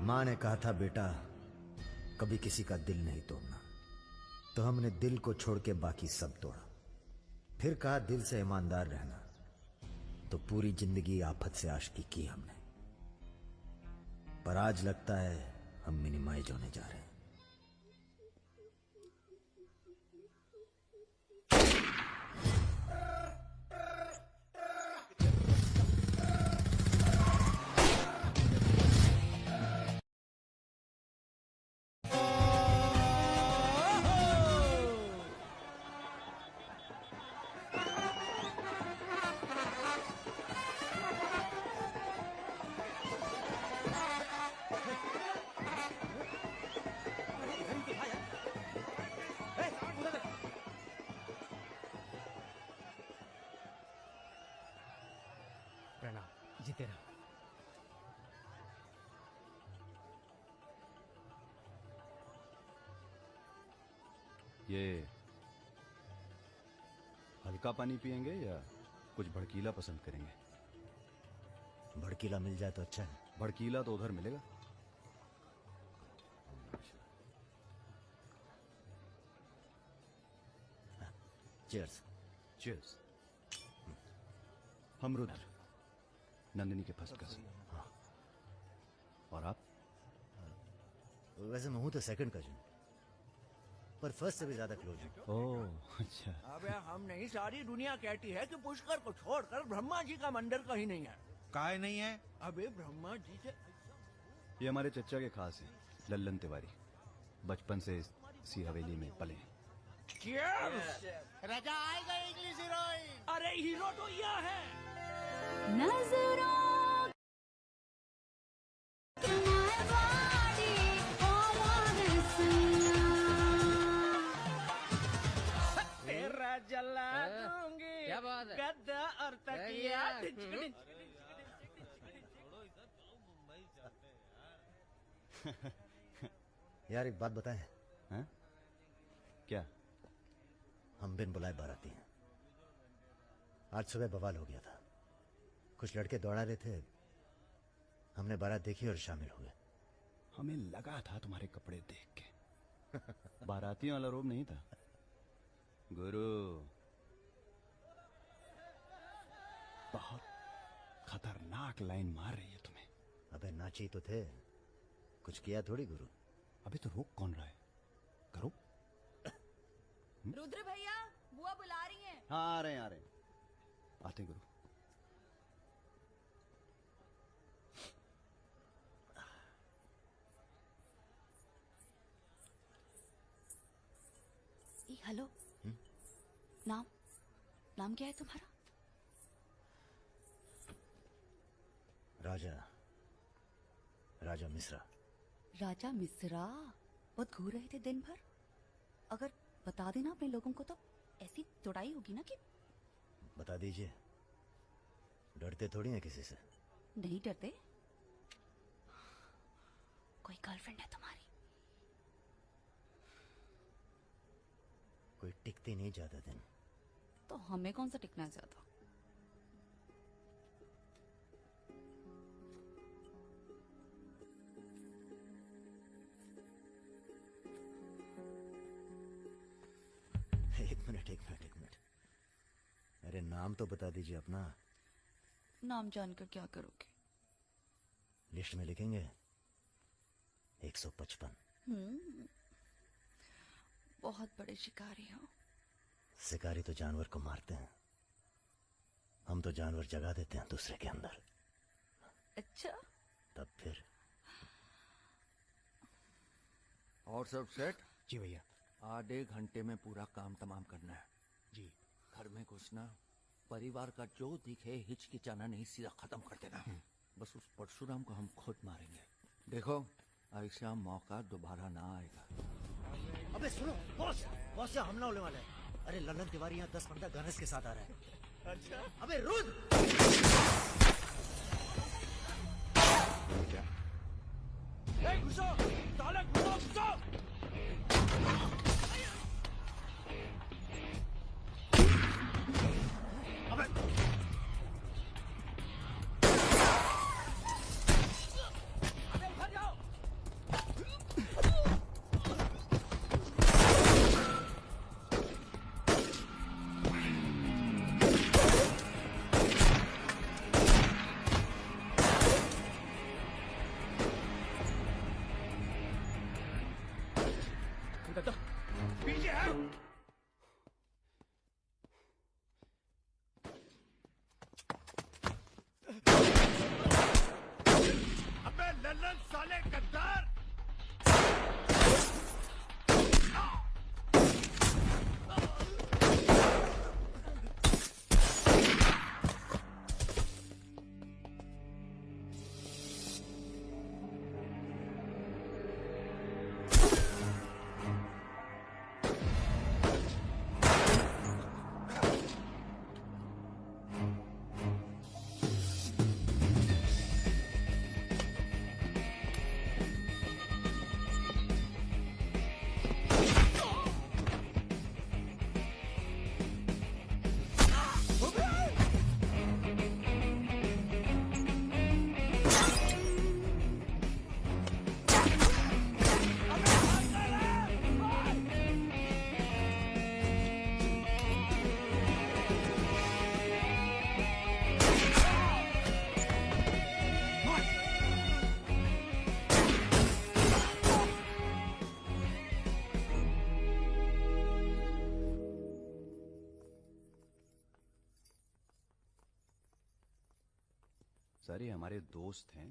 माँ ने कहा था बेटा कभी किसी का दिल नहीं तोड़ना, तो हमने दिल को छोड़ के बाकी सब तोड़ा। फिर कहा दिल से ईमानदार रहना, तो पूरी जिंदगी आफत से आशिकी की हमने। पर आज लगता है हम मिनिमाइज होने जा रहे हैं। प्रणाम, जीते रहो। ये हल्का पानी पियेंगे या कुछ भड़कीला पसंद करेंगे? भड़कीला मिल जाए तो अच्छा है। भड़कीला तो उधर मिलेगा। चीयर्स। चीयर्स। हम रुद्र, नंदिनी के फर्स्ट कजिन। हाँ। और आप? वैसे मैं हूं तो सेकंड कजिन, पर फर्स्ट से भी ज्यादा क्लोज हूं। ओह अच्छा। अबे हम नहीं, सारी दुनिया कहती है कि पुष्कर को छोड़कर ब्रह्मा जी का मंदिर कहीं नहीं है। काहे नहीं है? अबे ब्रह्मा जी से ये हमारे चचा के खास हैं, लल्लन तिवारी। बचपन से इसी हवेली में पले हैं। राजा आएगा इंग्लिश हीरोइन। अरे हीरो तो यह है। नजरों तेरा जला दूंगी। क्या बात है? गद्दा और तकिया। यार एक बात बताएं। हैं? क्या? हम बिन बुलाए बाराती हैं। आज सुबह बवाल हो गया था। कुछ लड़के दौड़ा रहे थे, हमने बारात देखी और शामिल हुए। हमें लगा था तुम्हारे कपड़े देख के। बारातियों वाला रोब नहीं था गुरु। बहुत खतरनाक लाइन मार रही है तुम्हें। अबे नाची तो थे, कुछ किया थोड़ी गुरु। अबे तो रोक कौन रहा है? करो। रुद्र भैया, बुआ बुला रही हैं। हाँ आ रहे हैं, आ रहे हैं। आते गुरु। हेलो। नाम नाम क्या है तुम्हारा? राजा मिश्रा। राजा मिश्रा। बहुत घूर रहे थे दिन भर। अगर बता देना अपने लोगों को तो ऐसी तोड़ाई होगी ना कि। बता दीजिए, डरते थोड़ी हैं किसी से। नहीं डरते। कोई गर्लफ्रेंड है तुम्हारी? कोई टिकती नहीं ज्यादा दिन। तो हमें कौन सा टिकना है ज्यादा? एक मिनट। अरे नाम तो बता दीजिए अपना। नाम जानकर क्या करोगे? लिस्ट में लिखेंगे 155। बहुत बड़े शिकारी हो। शिकारी तो जानवर को मारते हैं, हम तो जानवर जगा देते हैं दूसरे के अंदर। अच्छा। तब फिर और सब सेट? जी भैया। आधे घंटे में पूरा काम तमाम करना है। जी। घर में घुसना, परिवार का जो दिखे हिचकिचाना नहीं, सीधा खत्म कर देना। बस उस परशुराम को हम खुद मारेंगे। देखो ऐसा मौका दोबारा ना आएगा। अबे सुनो बॉस, यहाँ हमला होने वाला है। अरे ललन तिवारी यहाँ 10-15 गनर्स के साथ आ रहा है। अच्छा। अबे रुद! ए, घुसो! साले घुसो, घुसो! सर ये हमारे दोस्त हैं,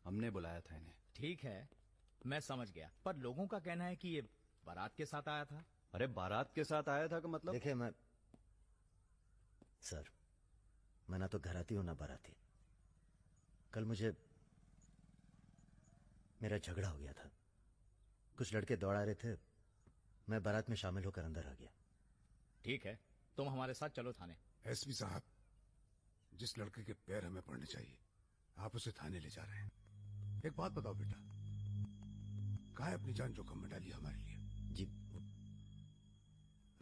हमने बुलाया था इन्हें। ठीक है, मैं समझ गया, पर लोगों का कहना है कि ये बारात के साथ आया था। अरे बारात के साथ आया था का मतलब? देखिए सर, मैं ना तो घराती हूं ना बाराती। कल मुझे मेरा झगड़ा हो गया था, कुछ लड़के दौड़ा रहे थे, मैं बारात में शामिल होकर अंदर आ गया। ठीक है, तुम हमारे साथ चलो थाने। एसपी साहब, जिस लड़के के पैर हमें पड़ने चाहिए आप उसे थाने ले जा रहे हैं। एक बात बताओ बेटा, काहे अपनी जान जोखिम में डाली हमारे लिए? जी,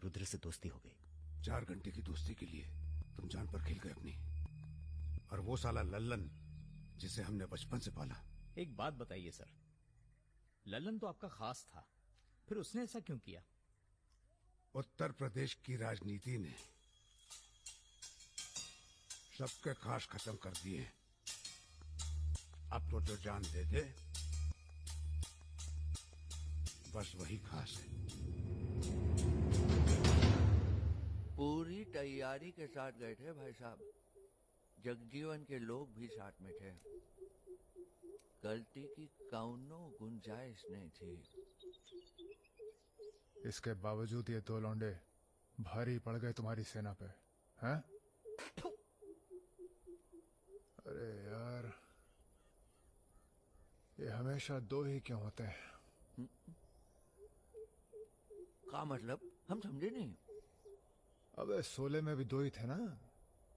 रुद्र से दोस्ती हो गई। 4 घंटे की दोस्ती के लिए तुम जान पर खेल गए अपनी, और वो साला लल्लन जिसे हमने बचपन से पाला। एक बात बताइए सर, लल्लन तो आपका खास था, फिर उसने ऐसा क्यों किया? उत्तर प्रदेश की राजनीति ने सबके खास खत्म कर दिए। अब तो जो जान दे दे बस वही खास है। पूरी तैयारी के साथ गए थे भाई साहब, जगजीवन के लोग भी साथ में थे, गलती की कौनो गुंजाइश नहीं थी। इसके बावजूद ये 2 लौंडे भारी पड़ गए तुम्हारी सेना पे, हैं? अरे यार, ये हमेशा 2 ही क्यों होते हैं? क्या मतलब? हम समझे नहीं। अबे सोले में भी 2 ही थे ना?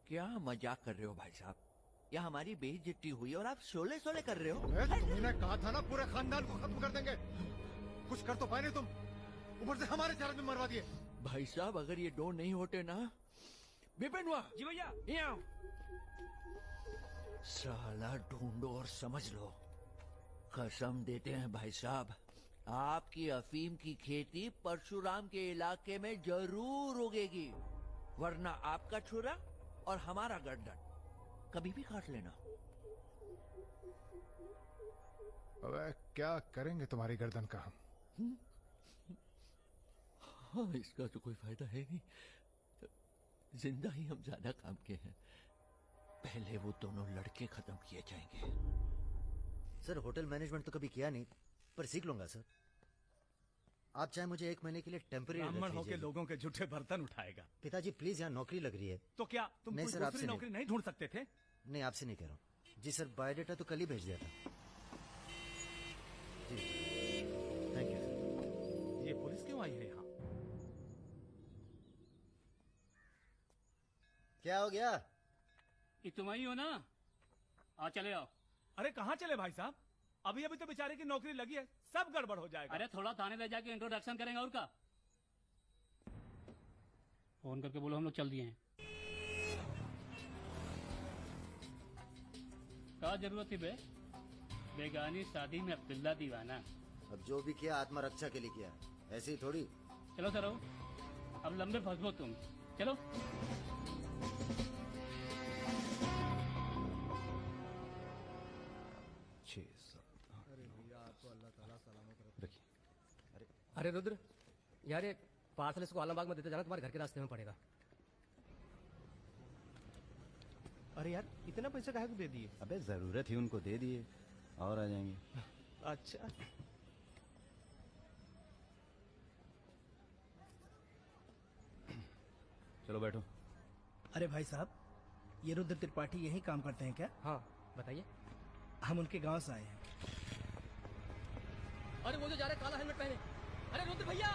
क्या मजाक कर रहे हो भाई साहब? या हमारी बेइज्जती हुई और आप शोले शोले कर रहे हो? तुमने कहा था ना पूरे खानदान को खत्म कर देंगे। कुछ कर तो पाए नहीं तुम, ऊपर से हमारे 4 आदमी मरवा दिए। भाई साहब अगर ये 2 नहीं होते ना। विपिन हुआ जी भैया, यहाँ साला ढूंढो और समझ लो। कसम देते हैं भाई साहब, आपकी अफीम की खेती परशुराम के इलाके में जरूर उगेगी, वरना आपका छुरा और हमारा गर्दन कभी भी काट लेना। अबे क्या करेंगे तुम्हारी गर्दन का हम? हाँ, इसका तो कोई फायदा है नहीं, जिंदा ही हम ज्यादा काम के हैं। पहले वो दोनों लड़के खत्म किए जाएंगे। सर होटल मैनेजमेंट तो कभी किया नहीं, पर सीख लूंगा सर। आप चाहे मुझे 1 महीने के लिए टेम्पररी ब्राह्मण होके लोगों के झूठे बर्तन उठाएगा। पिताजी प्लीज, यहाँ नौकरी लग रही है। तो क्या तुम नहीं कोई सर, आपसे दूसरी नौकरी नहीं ढूंढ सकते थे? नहीं, आपसे नहीं कह रहा हूँ जी सर। बायोडेटा तो कल ही भेज दिया था जी। Thank you. ये पुलिस क्यों आई है यहाँ? क्या हो गया? ये तुम ही हो ना? आ चले आओ। अरे कहाँ चले भाई साहब? अभी अभी तो बेचारे की नौकरी लगी है, सब गड़बड़ हो जाएगा। अरे थोड़ा थाने ले जाके इंट्रोडक्शन करेंगे और का। फोन करके बोलो हम लोग चल दिए हैं। क्या जरूरत थी बे? बेगानी शादी में अब्दुल्ला दीवाना। अब जो भी किया आत्मरक्षा के लिए किया, ऐसे ही थोड़ी। चलो सर, अब लंबे फंसो तुम। चलो। अरे रुद्र यार, ये पार्सल इसको आलमबाग में देते जाना, तुम्हारे घर के रास्ते में पड़ेगा। अरे यार इतना पैसा काहे को दे दिए? अबे जरूरत ही उनको दे दिए और आ जाएंगे। अच्छा चलो बैठो। अरे भाई साहब, ये रुद्र त्रिपाठी यही काम करते हैं क्या? हाँ बताइए। हम उनके गांव से आए हैं। अरे वो जो जा रहे काला हेलमेट पहने, अरे रुद्र भैया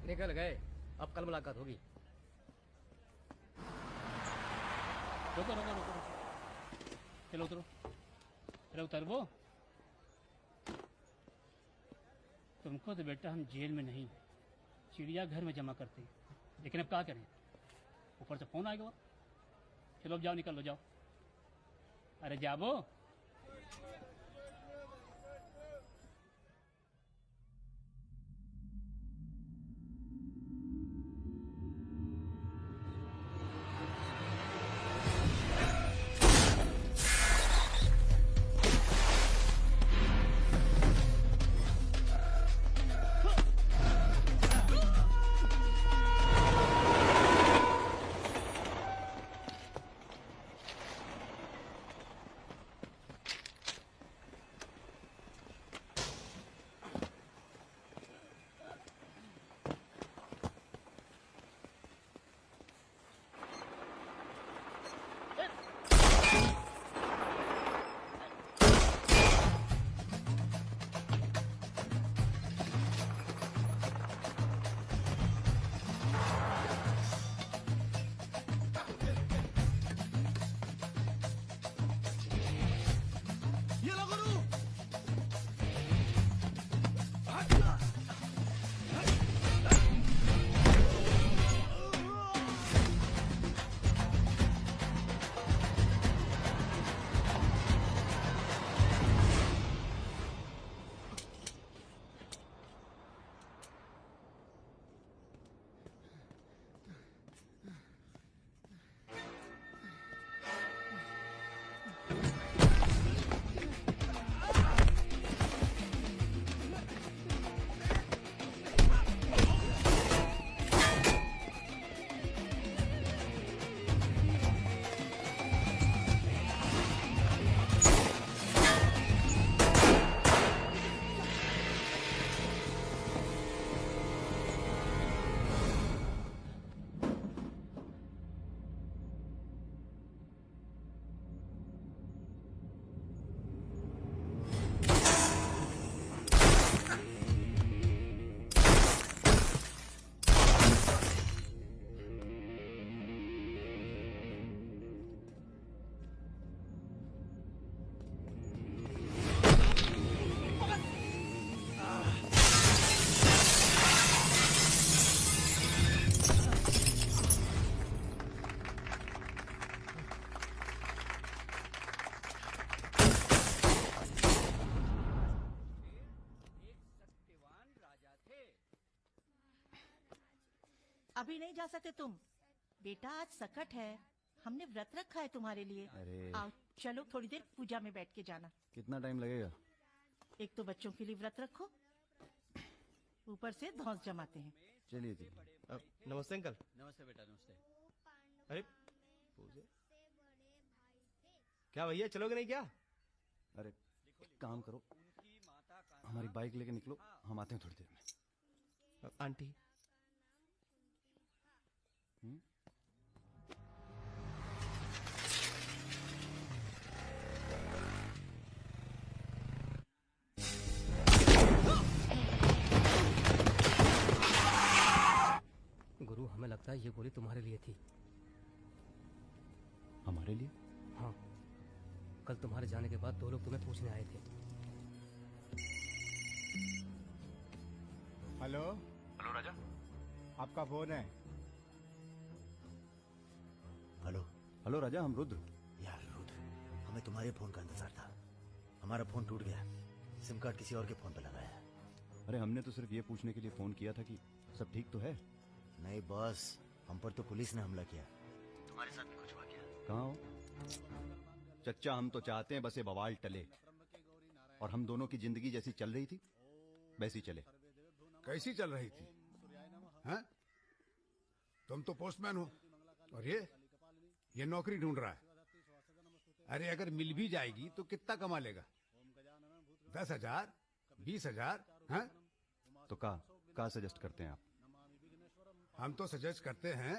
निकल गए। अब कल मुलाकात होगी। रुको रुको रुको, चलो उतरो। चलो उतर वो। तुमको तो बेटा हम जेल में नहीं, चिड़ियाघर में जमा करते हैं, लेकिन अब क्या करें, ऊपर से फोन आएगा। चलो अब जाओ, निकल लो, जाओ। अरे जाबो। अभी नहीं जा सकते तुम बेटा, आज सकट है, हमने व्रत रखा है तुम्हारे लिए। अरे आओ चलो, थोड़ी देर पूजा में बैठ के जाना। कितना टाइम लगेगा? एक तो बच्चों के लिए व्रत रखो, ऊपर से धौंस जमाते हैं। चलिए चलिए। नमस्ते अंकल। नमस्ते बेटा, नमस्ते। अरे पूजा क्या भैया, चलोगे नहीं क्या? अरे एक काम करो, हमारी बाइक लेके निकलो, हम आते हैं थोड़ी देर में। आंटी गुरु हमें लगता है ये गोली तुम्हारे लिए थी। हमारे लिए? हाँ, कल तुम्हारे जाने के बाद 2 लोग तुम्हें पूछने आए थे। हेलो हेलो राजा। आपका फोन है। हेलो हेलो राजा, हम रुद्र। यार रुद्र, हमें तुम्हारे फोन का इंतजार था। हमारा फोन टूट गया, सिम कार्ड किसी और के फोन पे लगाया है। अरे हमने तो सिर्फ ये पूछने के लिए फोन किया था कि सब ठीक तो है। नहीं बॉस, हम पर तो पुलिस ने हमला किया। तुम्हारे साथ भी कुछ हुआ क्या? कहाँ हो चच्चा? हम तो चाहते हैं बस ये बवाल टले और हम दोनों की जिंदगी जैसी चल रही थी वैसी चले। कैसी चल रही थी? हैं? तुम तो पोस्टमैन हो और ये नौकरी ढूंढ रहा है। अरे अगर मिल भी जाएगी तो कितना कमा लेगा? 10,000, 20,000? हैं? तो का सजेस्ट करते हैं आप? हम तो सजेस्ट करते हैं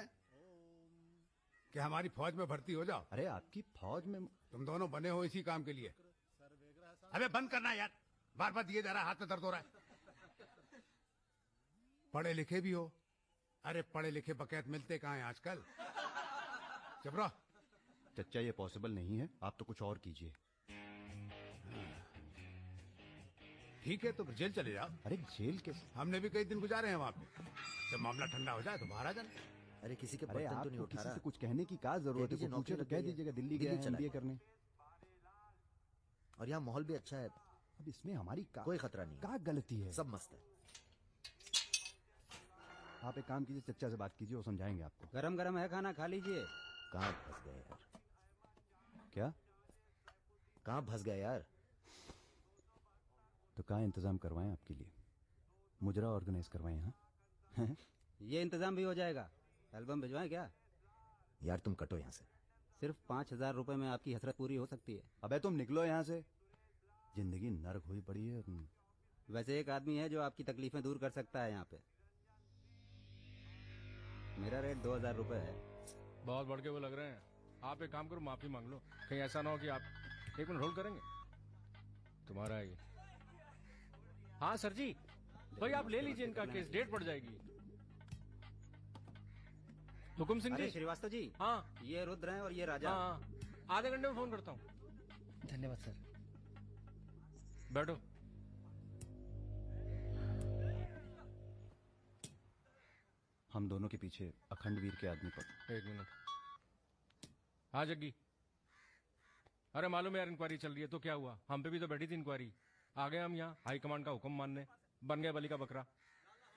कि हमारी फौज में भर्ती हो जाओ। अरे आपकी फौज में? तुम दोनों बने हो इसी काम के लिए। अबे बंद करना यार, बार बार दिए जा रहा है, हाथ में दर्द हो रहा है। पढ़े लिखे भी हो। अरे पढ़े लिखे बकैत मिलते कहाँ हैं आजकल? चुप रहो। चच्चा ये पॉसिबल नहीं है, आप तो कुछ और कीजिए। ठीक है तो फिर जेल चले जाओ। अरे जेल के? हमने भी कई दिन गुजारे हैं वहाँ पे। जब मामला ठंडा हो जाए तो बाहर आ जाना। अरे किसी के अरे बर्तन तो नहीं आपको उठा किसी रहा। से कुछ कहने की क्या जरूरत है? पूछे तो कह दीजिएगा दिल्ली गया है MBA करने। और यहाँ माहौल भी अच्छा है। अब इसमें हमारी कोई खतरा नहीं। क्या गलती है? सब मस्त है। आप एक काम कीजिए, चच्चा से बात कीजिए, वो समझाएंगे आपको। गरम गरम है खाना, खा लीजिए। कहाँ फंस गए यार? क्या? कहाँ फंस गए यार? तो कहाँ इंतजाम करवाएं आपके लिए? मुजरा ऑर्गेनाइज करवाएं? हाँ ये इंतजाम भी हो जाएगा। एल्बम भिजवाएं क्या? यार तुम कटो यहाँ से। सिर्फ 5,000 रुपए में आपकी हसरत पूरी हो सकती है। अबे तुम निकलो यहाँ से, जिंदगी नर्क हुई पड़ी है। वैसे एक आदमी है जो आपकी तकलीफें दूर कर सकता है यहाँ पे। मेरा रेट 2,000 रुपए है। बहुत बढ़ के वो लग रहे हैं। आप एक काम करो, माफी मांग लो। कहीं ऐसा ना हो कि आप 1 मिनट होल्ड करेंगे। तुम्हारा ये। हाँ सर जी, भाई आप ले लीजिए इनका केस, डेट पड़ जाएगी। हुकुम सिंह जी। श्रीवास्तव जी। हाँ ये रुद्र हैं और ये राजा। हाँ, आधे घंटे में फोन करता हूँ। धन्यवाद सर। बैठो। हम दोनों के पीछे अखंड वीर के आदमी पर। 1 मिनट। हाँ जग्गी। अरे मालूम है यार, इंक्वायरी चल रही है तो क्या हुआ? हम पे भी तो बैठी थी इंक्वायरी। आ गए हम यहाँ हाई कमांड का हुक्म मानने, बन गए बलि का बकरा।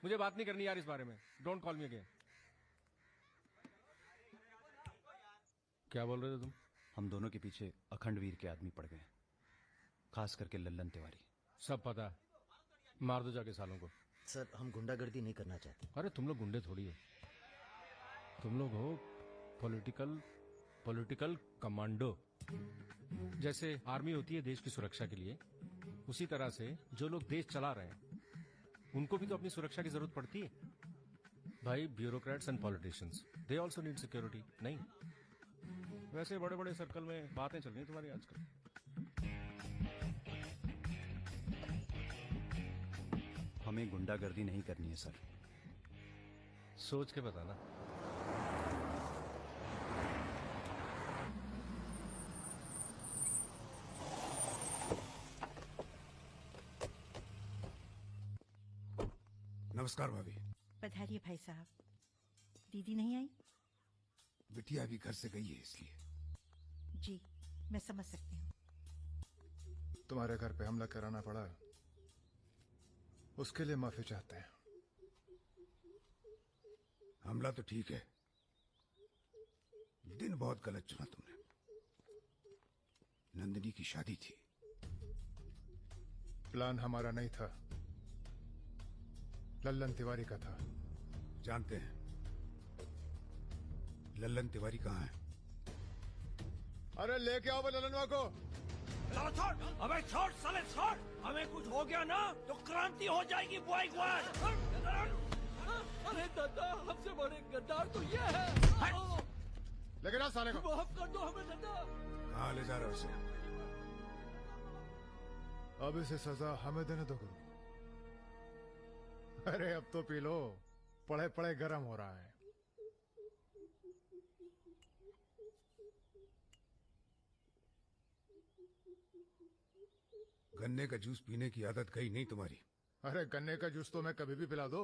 मुझे बात नहीं करनी यार इस बारे में। Don't call me again. क्या बोल रहे थे तुम? हम दोनों के पीछे अखंड वीर के आदमी पड़ गए, खास करके लल्लन तिवारी। सब पता है, मार दो जाके सालों को। सर हम गुंडागर्दी नहीं करना चाहते। अरे तुम लोग गुंडे थोड़ी हो, तुम लोग हो पॉलिटिकल कमांडो। जैसे आर्मी होती है देश की सुरक्षा के लिए, उसी तरह से जो लोग देश चला रहे हैं उनको भी तो अपनी सुरक्षा की जरूरत पड़ती है भाई। Bureaucrats and politicians, they also need security. नहीं, वैसे बड़े बड़े सर्कल में बातें चल रही तुम्हारी आजकल। हमें गुंडागर्दी नहीं करनी है सर। सोच के बताना। नमस्कार भाभी। पधारिए भाई साहब। दीदी नहीं आई? बिटिया अभी घर से गई है इसलिए। जी मैं समझ सकती हूँ। तुम्हारे घर पे हमला कराना पड़ा, उसके लिए माफी चाहते हैं। हमला तो ठीक है, दिन बहुत गलत चुना तुमने। नंदिनी की शादी थी। प्लान हमारा नहीं था, लल्लन तिवारी का था। जानते हैं लल्लन तिवारी कहाँ है? अरे लेके आओ लल्लनवा को। छोड़, अबे छोड़ साले छोड़। हमें कुछ हो गया ना तो क्रांति हो जाएगी बॉय ग्वाड। अरे दादा, हमसे बड़े गद्दार तो ये है। लेके जाओ साले को। माफ कर दो हमें दादा। कहाँ ले जा रहे हो उसे? अब इसे सजा हमें देने दो गुरु। अरे अब तो पी लो, पड़े पड़े गरम हो रहा है। गन्ने का जूस पीने की आदत गई नहीं तुम्हारी। अरे गन्ने का जूस तो मैं कभी भी पिला दो।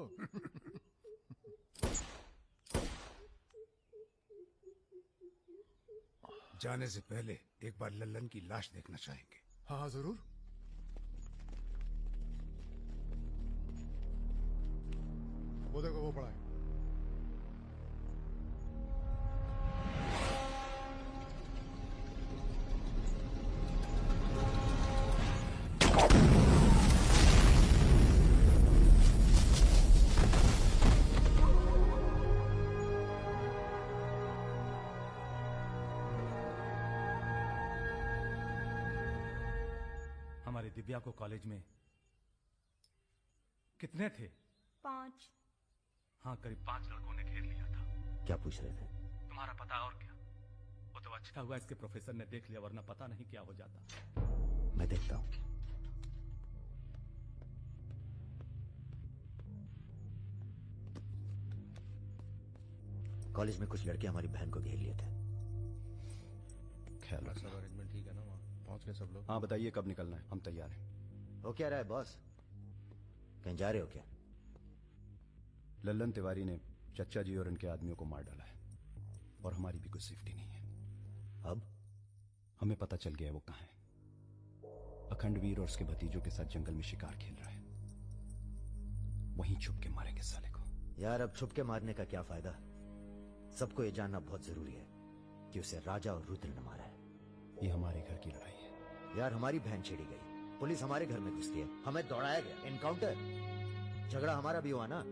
जाने से पहले एक बार लल्लन की लाश देखना चाहेंगे। हाँ हाँ जरूर। वो देखो वो पड़ा है। हमारे दिव्या को कॉलेज में कितने थे? 5। हाँ, करीब 5 लड़कों ने घेर लिया था। क्या पूछ रहे थे? तुम्हारा पता और क्या? वो तो अच्छा हुआ इसके प्रोफेसर ने देख लिया, वरना पता नहीं क्या हो जाता। मैं देखता हूं। कॉलेज में कुछ लड़के हमारी बहन को घेर लिए थे। ख्याल सब रखना। अरेंजमेंट ठीक है ना? वहाँ पहुंच गए सब लोग? हाँ बताइए कब निकलना है, हम तैयार हैं। हो क्या रहा है बॉस? कहीं जा रहे हो क्या? लल्लन तिवारी ने चच्चा जी और इनके आदमियों को मार डाला है और हमारी भी कोई सेफ्टी नहीं है। अब हमें पता चल गया है वो कहाँ है। अखंडवीर और उसके भतीजों के साथ जंगल में शिकार खेल रहा है। वहीं छुप के मारेंगे साले को। यार अब छुप के मारने का क्या फायदा? सबको ये जानना बहुत जरूरी है कि उसे राजा और रुद्र ने मारा है। ये हमारे घर की लड़ाई है। यार हमारी बहन छेड़ी गई, पुलिस हमारे घर में घुसती है, हमें दौड़ाया गया, एनकाउंटर, झगड़ा हमारा भी हुआ ना।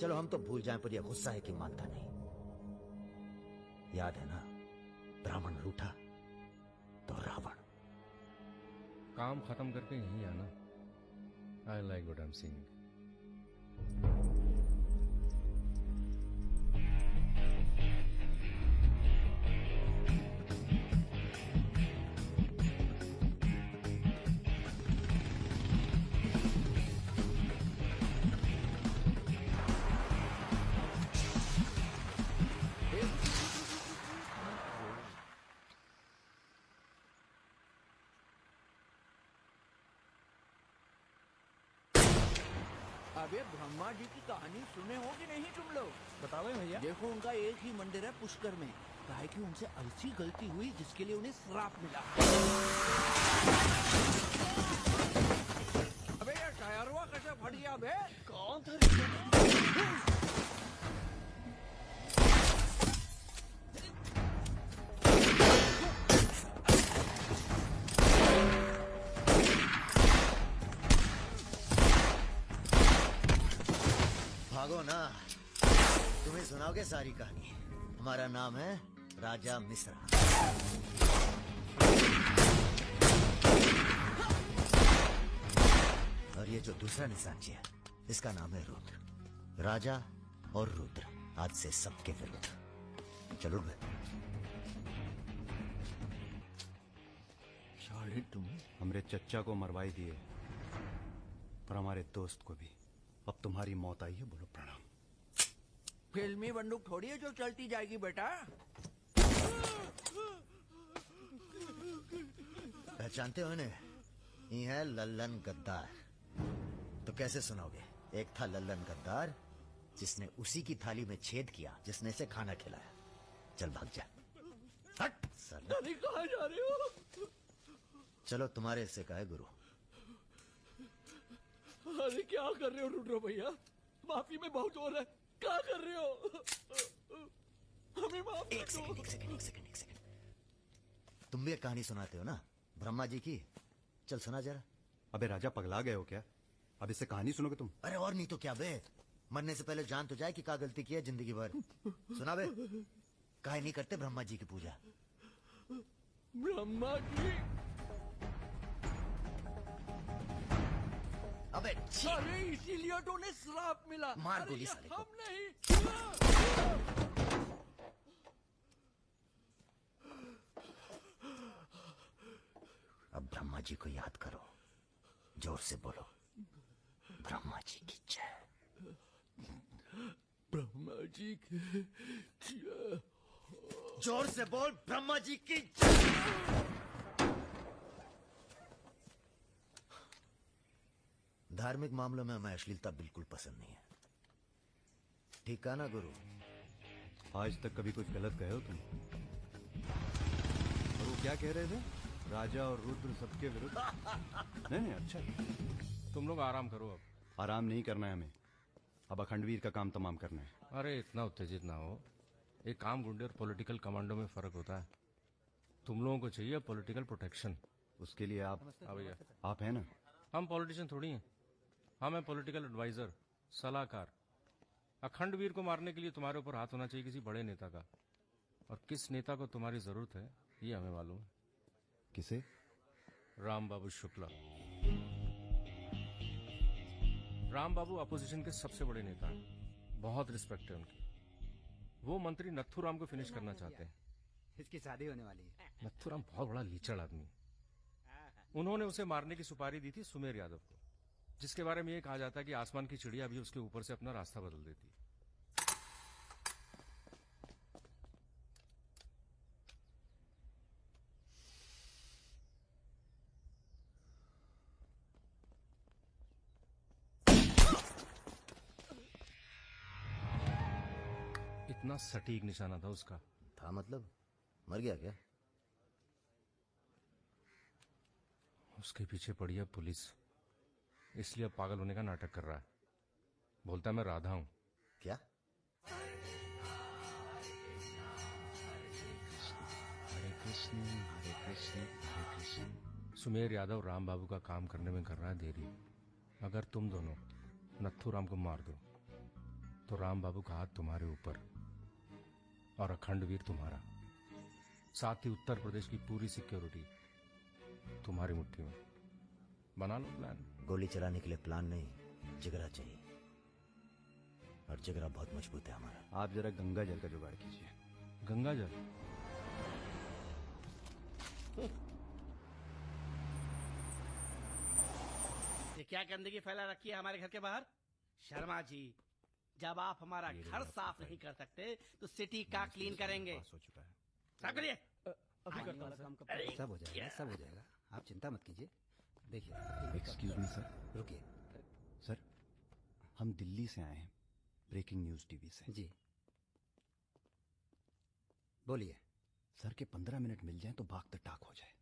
चलो हम तो भूल जाएं, पर यह गुस्सा है कि मानता नहीं। याद है ना, ब्राह्मण रूठा तो रावण। काम खत्म करके यहीं आना। I like what I am seeing. अबे ब्रह्मा जी की कहानी सुने हो कि नहीं तुम लोग? बताओ भैया। देखो उनका एक ही मंदिर है पुष्कर में। काहे कि उनसे ऐसी गलती हुई जिसके लिए उन्हें श्राप मिला। अबे यार टायरवा कैसे फट गया बे? कौन था? भागो ना, तुम्हें सुनाओगे सारी कहानी। हमारा नाम है राजा मिश्रा। और ये जो दूसरा निशानची है, इसका नाम है रुद्र। राजा और रुद्र आज से सबके विरुद्ध। चलो बे। साले तुम हमरे चच्चा को मरवाई दिए और हमारे दोस्त को भी। अब तुम्हारी मौत आई है, बोलो प्रणाम। फिल्मी बंदूक थोड़ी है जो चलती जाएगी बेटा। पहचानते हो इन्हें? ये है लल्लन गद्दार। तो कैसे सुनाओगे? एक था लल्लन गद्दार जिसने उसी की थाली में छेद किया जिसने इसे खाना खिलाया। चल भाग जा। हट साला। कहाँ जा रहे हो? चलो तुम्हारे हिस्से का है गुरु। अरे क्या कर रहे हो रुद्र भैया? माफी में बहुत जोर है। क्या कर रहे हो? हमें माफ कर दो। एक सेकंड। तुम भी एक कहानी सुनाते हो ना ब्रह्मा जी की? चल सुना जरा। अबे राजा पगला गए हो क्या? अब इससे कहानी सुनोगे तुम? अरे और नहीं तो क्या बे, मरने से पहले जान तो जाए कि क्या गलती की है जिंदगी भर। सुना बे। काहे नहीं करते ब्रह्मा जी की पूजा? ब्रह्मा जी? अबे अरे इसीलिए तो उन्हें श्राप मिला। मार अरे गोली ये साले को। हम नहीं। अब ब्रह्मा जी को याद करो, जोर से बोलो, ब्रह्मा जी की जय। ब्रह्मा जी की जय। जोर से बोल, ब्रह्मा जी की जय। धार्मिक मामलों में हमें अश्लीलता बिल्कुल पसंद नहीं है। ठीक कहा ना गुरु? आज तक कभी कुछ गलत कहे हो तुम? और वो क्या कह रहे थे? राजा और रुद्र सबके विरुद्ध। नहीं, अच्छा। तुम लोग आराम करो अब। आराम नहीं करना है हमें, अब अखंडवीर का काम तमाम करना है। अरे इतना उत्तेजित ना हो। एक काम गुंडे और पॉलिटिकल कमांडो में फर्क होता है। तुम लोगों को चाहिए पॉलिटिकल प्रोटेक्शन। उसके लिए आप भैया आप हैं ना? हम पॉलिटिशियन थोड़ी हैं, हम हैं पॉलिटिकल एडवाइजर, सलाहकार। अखंडवीर को मारने के लिए तुम्हारे ऊपर हाथ होना चाहिए किसी बड़े नेता का, और किस नेता को तुम्हारी जरूरत है ये हमें मालूम है। किसे? राम बाबू शुक्ला। राम बाबू अपोजिशन के सबसे बड़े नेता हैं, बहुत रिस्पेक्ट है उनकी। वो मंत्री नथुराम को फिनिश करना चाहते हैं। इसकी शादी होने वाली है। नथुराम बहुत बड़ा लीचड़ आदमी है। उन्होंने उसे मारने की सुपारी दी थी सुमेर यादव को, जिसके बारे में ये कहा जाता है कि आसमान की चिड़िया भी उसके ऊपर से अपना रास्ता बदल देती है। इतना सटीक निशाना था उसका। था मतलब? मर गया क्या? उसके पीछे पड़ी है पुलिस, इसलिए अब पागल होने का नाटक कर रहा है। बोलता है मैं राधा हूं। क्या? हरे कृष्ण हरे कृष्ण हरे कृष्ण। सुमेर यादव राम बाबू का काम करने में कर रहा है देरी। अगर तुम दोनों नथुराम को मार दो तो राम बाबू का हाथ तुम्हारे ऊपर और अखंडवीर तुम्हारा, साथ ही उत्तर प्रदेश की पूरी सिक्योरिटी तुम्हारी मुट्ठी में। बना लो प्लान। गोली चलाने के लिए प्लान नहीं, जिगरा चाहिए, और जिगरा बहुत मजबूत है हमारा। आप जरा गंगा जल का जुगाड़ कीजिए। गंगा जल? ये क्या गंदगी फैला रखी है हमारे घर के बाहर? शर्मा जी, जब आप हमारा घर साफ नहीं कर सकते तो सिटी का क्लीन करेंगे। हो चुका है। साफ करिए। सब हो जाएगा, सब हो जाएगा, आप चिंता मत कीजिए। देखिए, एक्सक्यूज मी सर। रुकिए सर, हम दिल्ली से आए हैं, ब्रेकिंग न्यूज टीवी से। जी बोलिए। सर के 15 मिनट मिल जाएं तो भाग द टाक हो जाए।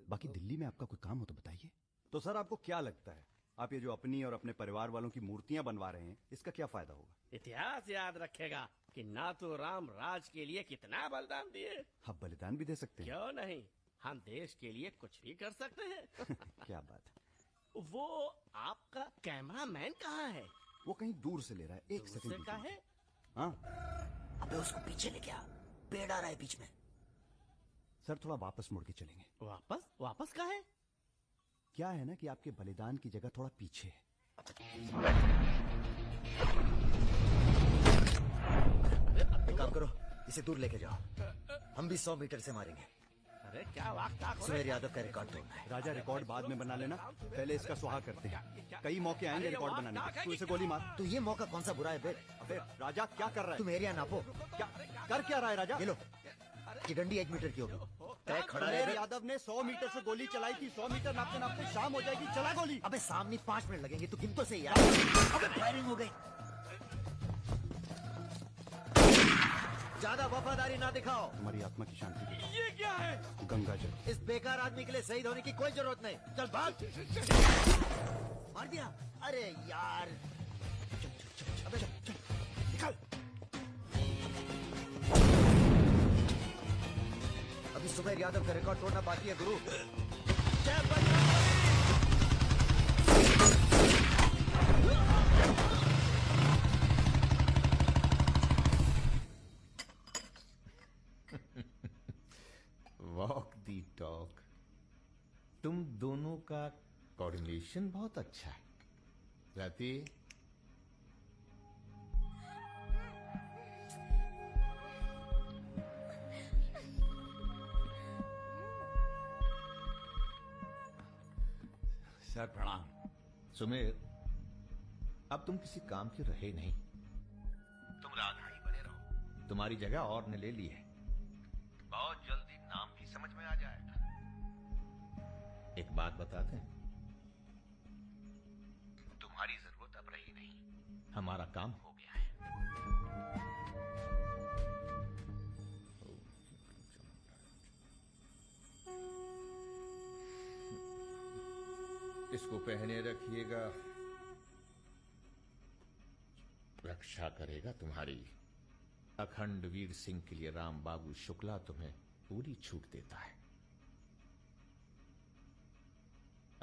बाकी दिल्ली में आपका कोई काम हो तो बताइए। तो सर आपको क्या लगता है, आप ये जो अपनी और अपने परिवार वालों की मूर्तियां बनवा रहे हैं, इसका क्या फायदा होगा? इतिहास याद रखेगा कि नाथुराम राज के लिए कितना बलिदान दिए। आप बलिदान भी दे सकते हैं। क्यों नहीं, हम देश के लिए कुछ भी कर सकते हैं। क्या बात है। वो आपका कैमरामैन कहाँ है? वो कहीं दूर से ले रहा है, एक सेकंड का है। हाँ, अबे उसको पीछे ले क्या, पेड़ आ रहा है बीच में। सर थोड़ा वापस मुड़ के चलेंगे। वापस? वापस का है? क्या है ना कि आपके बलिदान की जगह थोड़ा पीछे है। एक काम करो, इसे दूर लेके जाओ, हम भी 100 मीटर से मारेंगे। अरे क्या वाक़ सुमेर यादव का रिकॉर्ड तोड़ना है। राजा रिकॉर्ड बाद में बना लेना, पहले इसका सुहा करते हैं। कई मौके आएंगे रिकॉर्ड बनाने के। तू इसे गोली मार। तो ये मौका कौन सा बुरा है बे? अबे राजा क्या कर रहा है? तुम एरिया नापो। क्या कर क्या रहा है राजा? ये लो, कि डंडी 1 मीटर की होगी। तय खड़ा सुमेर रहे। यादव ने 100 मीटर से गोली चलाई थी। 100 मीटर नापते नापते शाम हो जाएगी, चला गोली। अबे सामने 5 मिनट लगेंगे, तो गिन तो सही यार। अबे फायरिंग हो गई। ज्यादा वफादारी ना दिखाओ। तुम्हारी आत्मा की शांति के लिए। ये क्या है? गंगा जल। इस बेकार आदमी के लिए शहीद होने की कोई जरूरत नहीं। चल भाग। मार दिया? अरे यार, अबे चल निकल। अभी सुमेर यादव का रिकॉर्ड तोड़ना बाकी है गुरु। जय बजरंग। वॉक दी टॉक। तुम दोनों का कोऑर्डिनेशन बहुत अच्छा है। रति, सर प्रणाम। सुमेर, अब तुम किसी काम के रहे नहीं, तुम राधा ही बने रहो। तुम्हारी जगह और ने ले ली है, बहुत जल्दी नाम भी समझ में आ जाएगा। एक बात बताते हैं, हमारा काम हो गया है। इसको पहने रखिएगा, रक्षा करेगा तुम्हारी। अखंड वीर सिंह के लिए राम बाबू शुक्ला तुम्हें पूरी छूट देता है।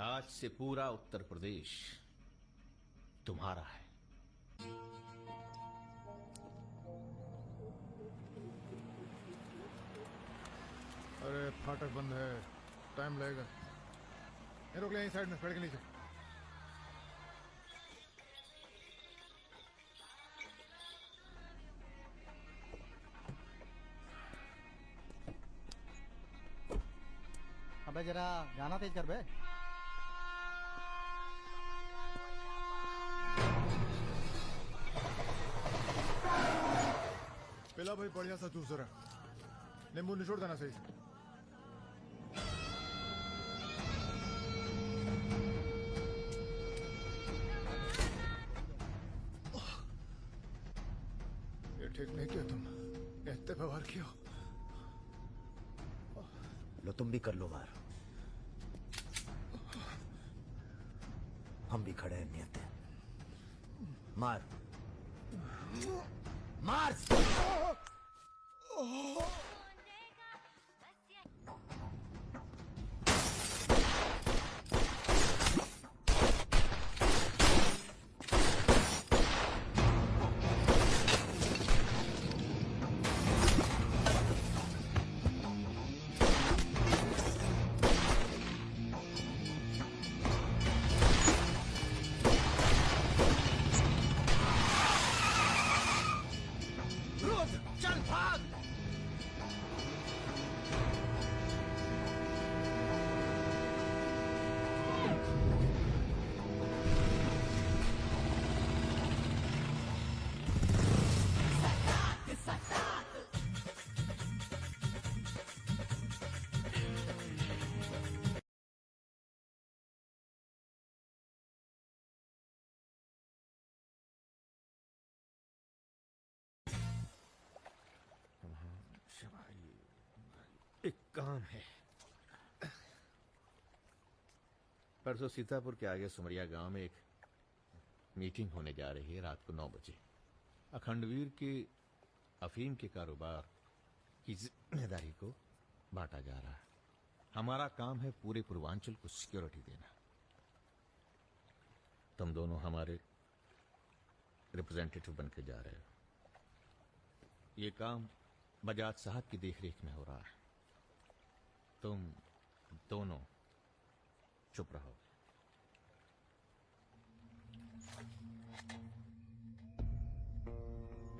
आज से पूरा उत्तर प्रदेश तुम्हारा है। अरे फाटक बंद है, टाइम लगेगा। ये रोक ले, यहीं साइड में पेड़ के नीचे। अबे जरा गाना तेज कर बे। पिला भाई बढ़िया सा जूस जरा, नींबू निचोड़ देना सही से। ये ठीक नहीं किया तुम, इतने व्यवहार किया। लो तुम भी कर लो वार, हम भी खड़े हैं नियत। मार मार। चल भाग। एक काम है। परसों सीतापुर के आगे सुमरिया गांव में एक मीटिंग होने जा रही है रात को 9 बजे। अखंडवीर के अफीम के कारोबार की जिम्मेदारी को बांटा जा रहा है। हमारा काम है पूरे पूर्वांचल को सिक्योरिटी देना। तुम दोनों हमारे रिप्रेजेंटेटिव बनकर जा रहे हो। ये काम बजाज साहब की देखरेख में हो रहा है। तुम दोनों चुप रहो।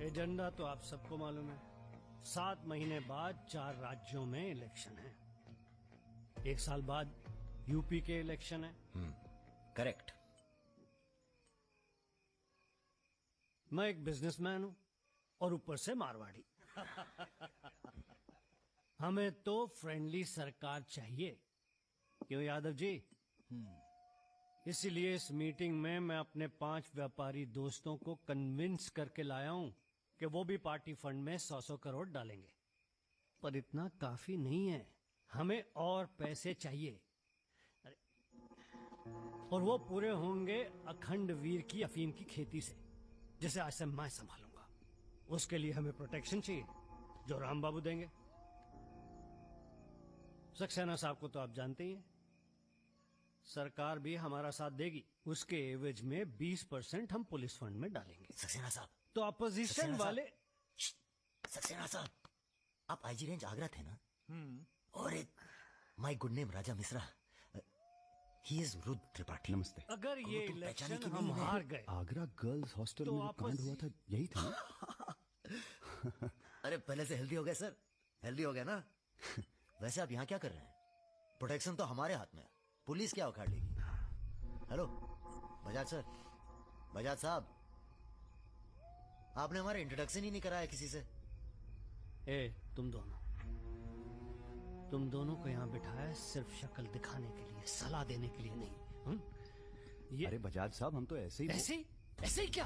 एजेंडा तो आप सबको मालूम है। 7 महीने बाद 4 राज्यों में इलेक्शन है। 1 साल बाद यूपी के इलेक्शन है। करेक्ट। मैं एक बिजनेसमैन हूं और ऊपर से मारवाड़ी। हमें तो फ्रेंडली सरकार चाहिए, क्यों यादव जी? इसीलिए इस मीटिंग में मैं अपने 5 व्यापारी दोस्तों को कन्विंस करके लाया हूं कि वो भी पार्टी फंड में 100-100 करोड़ डालेंगे। पर इतना काफी नहीं है, हमें और पैसे चाहिए। और वो पूरे होंगे अखंड वीर की अफीम की खेती से, जिसे आज से मैं संभालूंगा। उसके लिए हमें प्रोटेक्शन चाहिए, जो राम बाबू देंगे। सक्सेना साहब को तो आप जानते ही हैं। सरकार भी हमारा साथ देगी। उसके एवज में 20% हम पुलिस फंड में डालेंगे। सक्सेना साहब तो अपोजिशन वाले। सक्सेना साहब, आप आईजी रेंज आगरा थे ना? और एक my good name Raja Mishra, he is Rudra Tripathi. नमस्ते। अगर ये इलेक्शन हम हार गए, आगरा गर्ल्स हॉस्टल तो में जो कांड हुआ था यही था ना? अरे पहले से हेल्दी हो गए सर, हेल्दी हो गया ना? वैसे आप यहाँ क्या कर रहे हैं? प्रोटेक्शन तो हमारे हाथ में है, पुलिस क्या उखाड़ लेगी? हेलो बजाज सर, बजाज साहब, आपने हमारा इंट्रोडक्शन ही नहीं कराया किसी से। तुम दोनों को यहाँ बिठाया सिर्फ शक्ल दिखाने के लिए, सलाह देने के लिए नहीं। अरे बजाज साहब, हम तो ऐसे ही ऐसे ही क्या?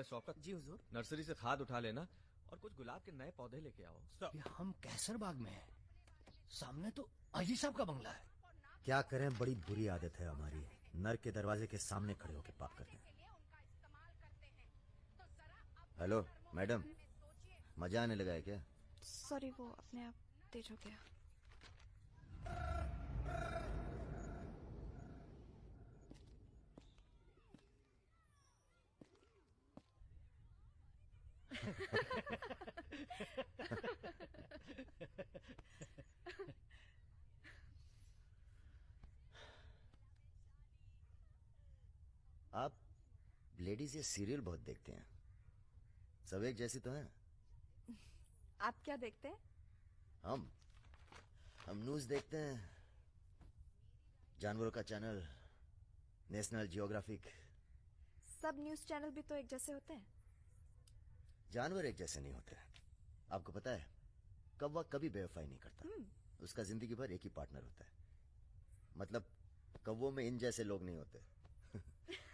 अरे शौकत जी हुजूर। नर्सरी से खाद उठा लेना और कुछ गुलाब के नए पौधे लेके आओ। ये हम कैसर बाग में हैं। सामने तो अजी साहब का बंगला है। क्या करें, बड़ी बुरी आदत है हमारी, नर के दरवाजे के सामने खड़े होकर पाप करते हैं। हेलो मैडम, मजा आने लगा है क्या? सॉरी, वो अपने आप तेज हो गया। आप लेडीज ये सीरियल बहुत देखते हैं, सब एक जैसी तो हैं। आप क्या देखते हैं? हम न्यूज देखते हैं, जानवरों का चैनल, नेशनल जियोग्राफिक। सब न्यूज चैनल भी तो एक जैसे होते हैं। जानवर एक जैसे नहीं होते। आपको पता है, कौवा कभी बेवफाई नहीं करता, उसका जिंदगी भर एक ही पार्टनर होता है। मतलब कौवों में इन जैसे लोग नहीं होते।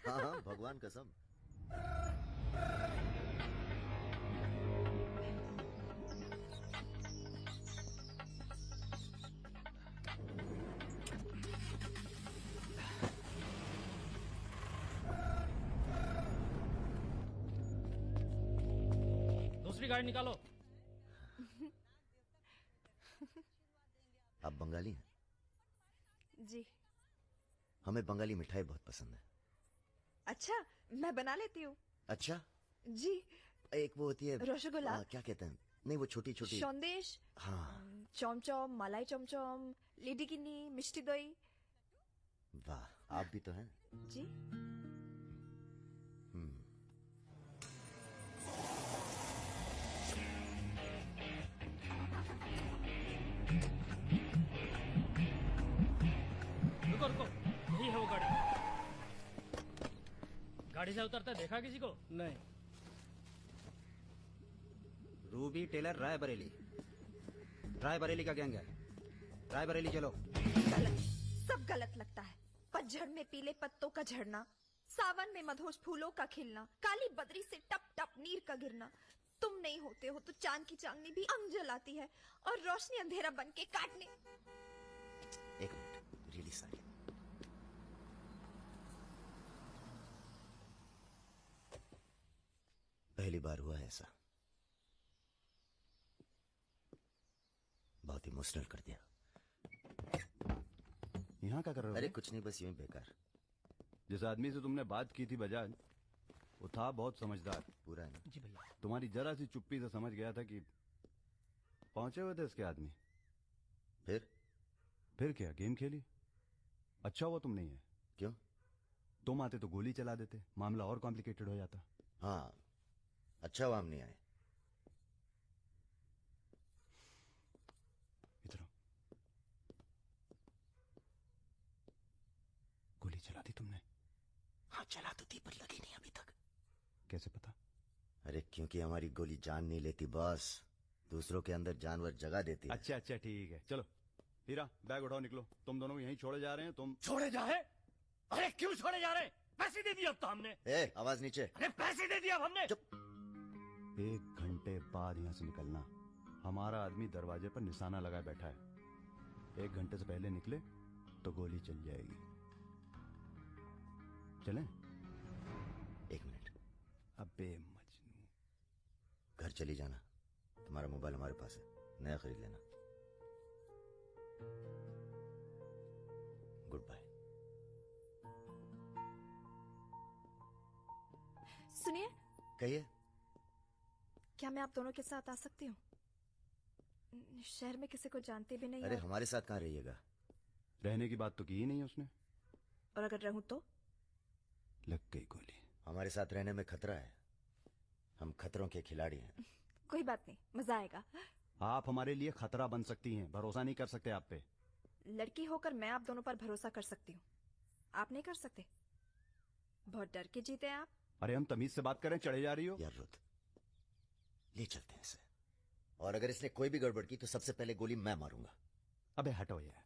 हाँ हाँ, भगवान कसम। दूसरी गाड़ी निकालो। आप बंगाली हैं? जी। हमें बंगाली मिठाई बहुत पसंद है। अच्छा, मैं बना लेती हूँ। अच्छा जी। एक वो होती है रसगुल्ला। क्या कहते हैं, नहीं वो छोटी छोटी। सौंदेश। हाँ। चौमचौम, मलाई चौमचौम, लेडी किन्नी, मिष्टी दही। वाह, आप भी तो हैं। जी। रुको रुको, यही है वो गाड़ी। गाड़ी से उतरता देखा किसी को? नहीं। रूबी टेलर रायबरेली, रायबरेली का गैंग है। रायबरेली चलो। गलत, सब गलत लगता है। पतझड़ में पीले पत्तों का झड़ना, सावन में मधोश फूलों का खिलना, काली बदरी से टप टप नीर का गिरना। तुम नहीं होते हो तो चांद की चांदनी भी अंग जलाती है और रोशनी अंधेरा बन के काटने। एक मिनट, रियली सॉरी। पहली बार हुआ है ऐसा, बहुत इमोशनल कर दिया। यहाँ क्या कर रहे हो? अरे कुछ नहीं, बस यूं ही बेकार। जिस आदमी से तुमने बात की थी बजाज, वो था बहुत समझदार। पूरा है ना? जी भैया। तुम्हारी जरा सी चुप्पी से समझ गया था कि पहुंचे हुए थे इसके आदमी। फिर क्या, गेम खेली? अच्छा हुआ तुम नहीं है। क्यों? तुम आते तो गोली चला देते, मामला और कॉम्प्लिकेटेड हो जाता। हाँ, अच्छा हुआ हम नहीं आए। इधर आओ। गोली चला दी तुमने? हाँ चला तो थी, पर लगी नहीं अभी तक। कैसे पता? अरे क्योंकि हमारी गोली जान नहीं लेती बॉस, दूसरों के अंदर जानवर जगा देती है। अच्छा ठीक है, चलो हीरा बैग उठाओ, निकलो। तुम दोनों यहीं छोड़े जा रहे हैं। तुम छोड़े जा रहे? अरे क्यों छोड़े जा रहे? पैसे दे दिए अब तो हमने। आवाज नीचे। अरे पैसे दे दिए अब हमने। 1 घंटे बाद यहाँ से निकलना। हमारा आदमी दरवाजे पर निशाना लगाए बैठा है। 1 घंटे से पहले निकले तो गोली चल जाएगी। चलें? 1 मिनट। अबे मजनू, घर चली जाना, तुम्हारा मोबाइल हमारे पास है, नया खरीद लेना। Good bye. सुनिए। कहिए। क्या मैं आप दोनों के साथ आ सकती हूँ? शहर में किसी को जानते भी नहीं। अरे हमारे साथ कहाँ रहिएगा? रहने की बात तो की ही नहीं उसने। और अगर रहूं तो? लग गई गोली। हमारे साथ रहने में खतरा है, हम खतरों के खिलाड़ी हैं। कोई बात नहीं, मजा आएगा। आप हमारे लिए खतरा बन सकती हैं, भरोसा नहीं कर सकते आप पे। लड़की होकर मैं आप दोनों पर भरोसा कर सकती हूँ, आप नहीं कर सकते। बहुत डर के जीते हैं आप। अरे हम तमीज से बात करें, चढ़े जा रही हो। यार रुत, ले चलते हैं इसे, और अगर इसने कोई भी गड़बड़ की तो सबसे पहले गोली मैं मारूंगा। अबे हटो यार।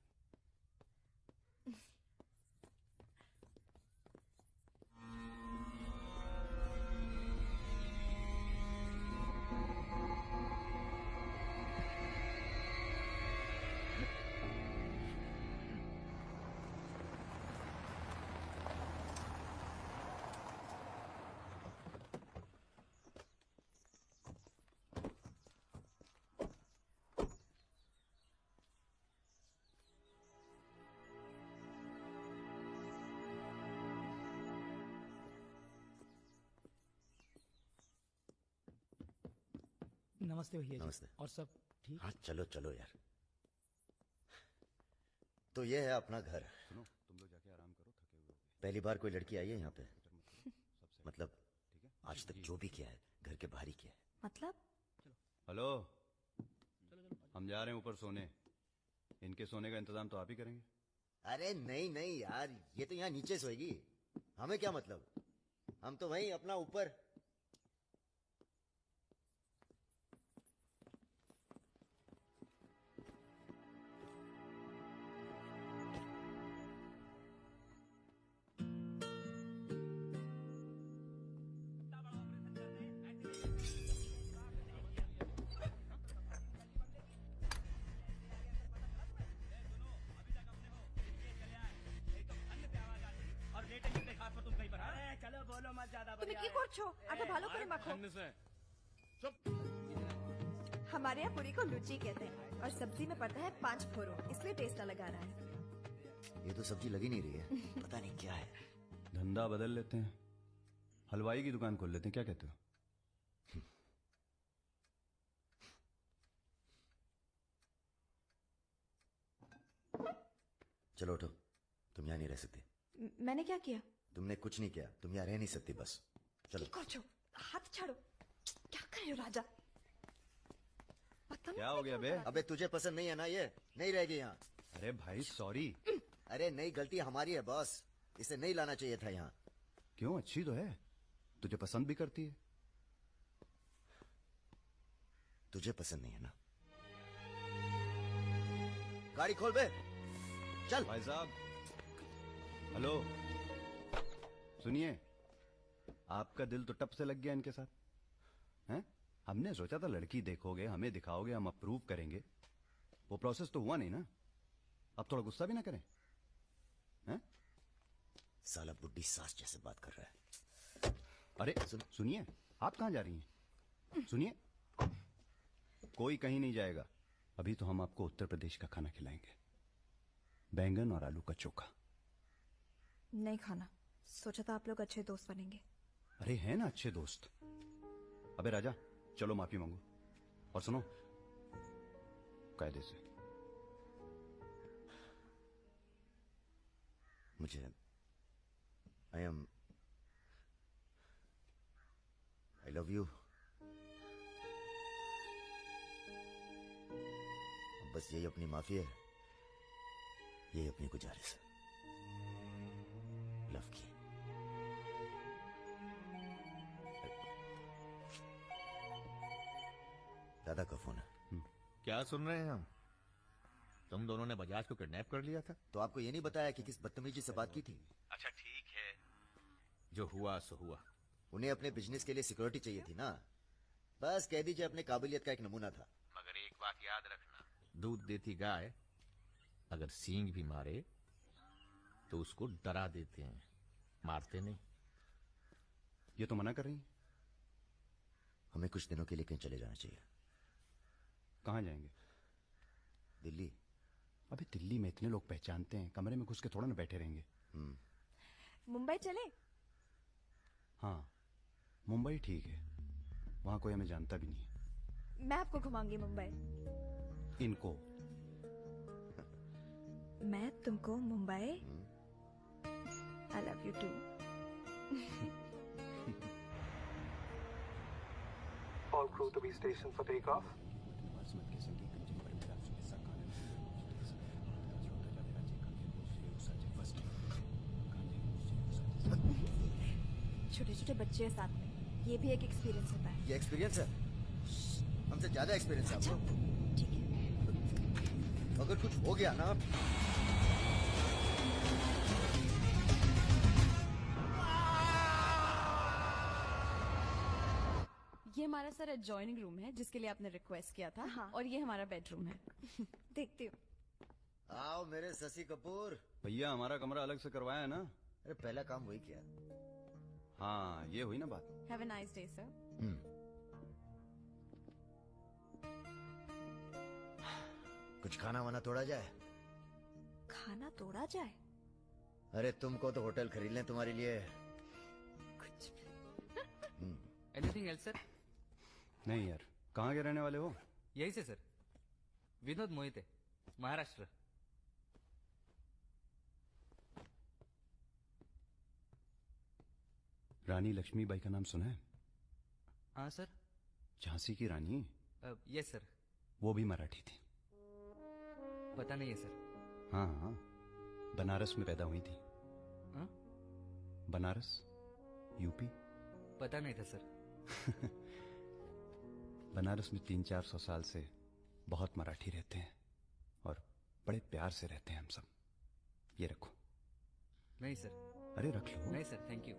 नमस्ते भैया जी। नमस्ते। और सब ठीक? हाँ चलो चलो यार। तो ये है अपना घर। सुनो, तुम लोग जाके आराम करो, थके हुए होगे। पहली बार कोई लड़की आई है यहाँ पे? मतलब आज तक जो भी किया है घर के बाहर ही किया है। मतलब? हेलो, हम जा रहे हैं ऊपर सोने। इनके सोने का इंतजाम तो आप ही करेंगे। अरे नहीं नहीं यार, ये तो यहाँ नीचे सोएगी, हमें क्या मतलब, हम तो वहीं अपना ऊपर। তুমি কি করছো? আটা ভালো করে মাখো। हमारे यहाँ पूरी को लुची कहते हैं और सब्जी में पड़ता है 5 फोरो, इसलिए टेस्ट अलग आ रहा है। ये तो सब्जी लगी नहीं रही है, पता नहीं क्या है। धंधा बदल लेते हैं, हलवाई की दुकान खोल लेते हैं, क्या कहते हो? चलो उठो, तुम यहाँ नहीं रह सकती। मैंने क्या किया? तुमने कुछ नहीं किया, तुम यहाँ रह नहीं सकती, बस चलो। करछो, हाथ छाड़ो। क्या कर रहे हो राजा? क्या हो गया बे? अबे तुझे पसंद नहीं है ना, ये नहीं रहेगी यहाँ। अरे भाई सॉरी। अरे नहीं, गलती हमारी है बॉस, इसे नहीं लाना चाहिए था यहाँ। क्यों, अच्छी तो है, तुझे पसंद भी करती है। तुझे पसंद नहीं है ना? गाड़ी खोल बे, चल। भाई साहब, हेलो, सुनिए, आपका दिल तो टप से लग गया इनके साथ, हैं? हमने सोचा था लड़की देखोगे, हमें दिखाओगे, हम अप्रूव करेंगे। वो प्रोसेस तो हुआ नहीं ना। अब थोड़ा गुस्सा भी ना करें, हैं? साला बुड्ढी सास जैसे बात कर रहा है। अरे सुनिए, आप कहाँ जा रही हैं? सुनिए, कोई कहीं नहीं जाएगा। अभी तो हम आपको उत्तर प्रदेश का खाना खिलाएंगे, बैंगन और आलू का चोखा। नहीं खाना, सोचा था आप लोग अच्छे दोस्त बनेंगे। अरे है ना अच्छे दोस्त। अबे राजा, चलो माफी मांगो। और सुनो, कायदे से। मुझे आई लव यू। बस यही अपनी माफी है, यही अपनी गुजारिश है, लव की। दादा का फोन है। क्या सुन रहे हैं हम? तुम दोनों ने बजाज को किडनैप कर लिया था? तो आपको ये नहीं बताया कि किस बदतमीजी से बात की थी? अच्छा ठीक है, जो हुआ सो हुआ। उन्हें अपने बिजनेस के लिए सिक्योरिटी चाहिए थी ना, बस कह दीजिए अपने काबिलियत का एक नमूना था। मगर एक बात याद रखना, दूध देती गाय अगर सींग भी मारे तो उसको डरा देते हैं, मारते नहीं। ये तो मना कर रही हैं। हमें कुछ दिनों के लिए कहीं चले जाना चाहिए। कहाँ जाएंगे? दिल्ली। अबे दिल्ली में इतने लोग पहचानते हैं, कमरे में घुस के थोड़ा ना बैठे रहेंगे। मुंबई चले? हाँ, मुंबई ठीक है, वहां कोई हमें जानता भी नहीं है। मैं आपको घुमाऊंगी मुंबई। इनको? मैं तुमको Mumbai. I love you too. All crew to be stationed for takeoff. छोटे छोटे बच्चे हैं साथ में, ये भी एक एक्सपीरियंस होता है। ये एक्सपीरियंस है? हमसे ज्यादा एक्सपीरियंस है आपको। ठीक है। अगर कुछ हो गया ना, ये हमारा सर एडजॉइनिंग रूम है जिसके लिए आपने रिक्वेस्ट किया था। हाँ। और ये हमारा बेडरूम है। देखती हूँ। आओ मेरे शशि कपूर। भैया हमारा कमरा अलग से करवाया है ना? अरे पहला काम वही किया। हाँ, ये हुई ना बात। Have a nice day sir. कुछ खाना वाना तोड़ा जाए? खाना तोड़ा जाए? अरे तुमको तो होटल खरीद लें तुम्हारे लिए। कुछ एनीथिंग एल्स सर? नहीं यार, कहाँ के रहने वाले हो? यही से सर, विनोद मोहिते, महाराष्ट्र। रानी लक्ष्मीबाई का नाम सुना है? हाँ सर। झांसी की रानी? Yes sir. वो भी मराठी थी। पता नहीं है सर। हाँ हाँ, बनारस में पैदा हुई थी। हाँ? बनारस, यूपी। पता नहीं था सर। बनारस में 300-400 साल से बहुत मराठी रहते हैं और बड़े प्यार से रहते हैं हम सब। ये रखो। नहीं सर। अरे रख लो। नहीं sir, thank you.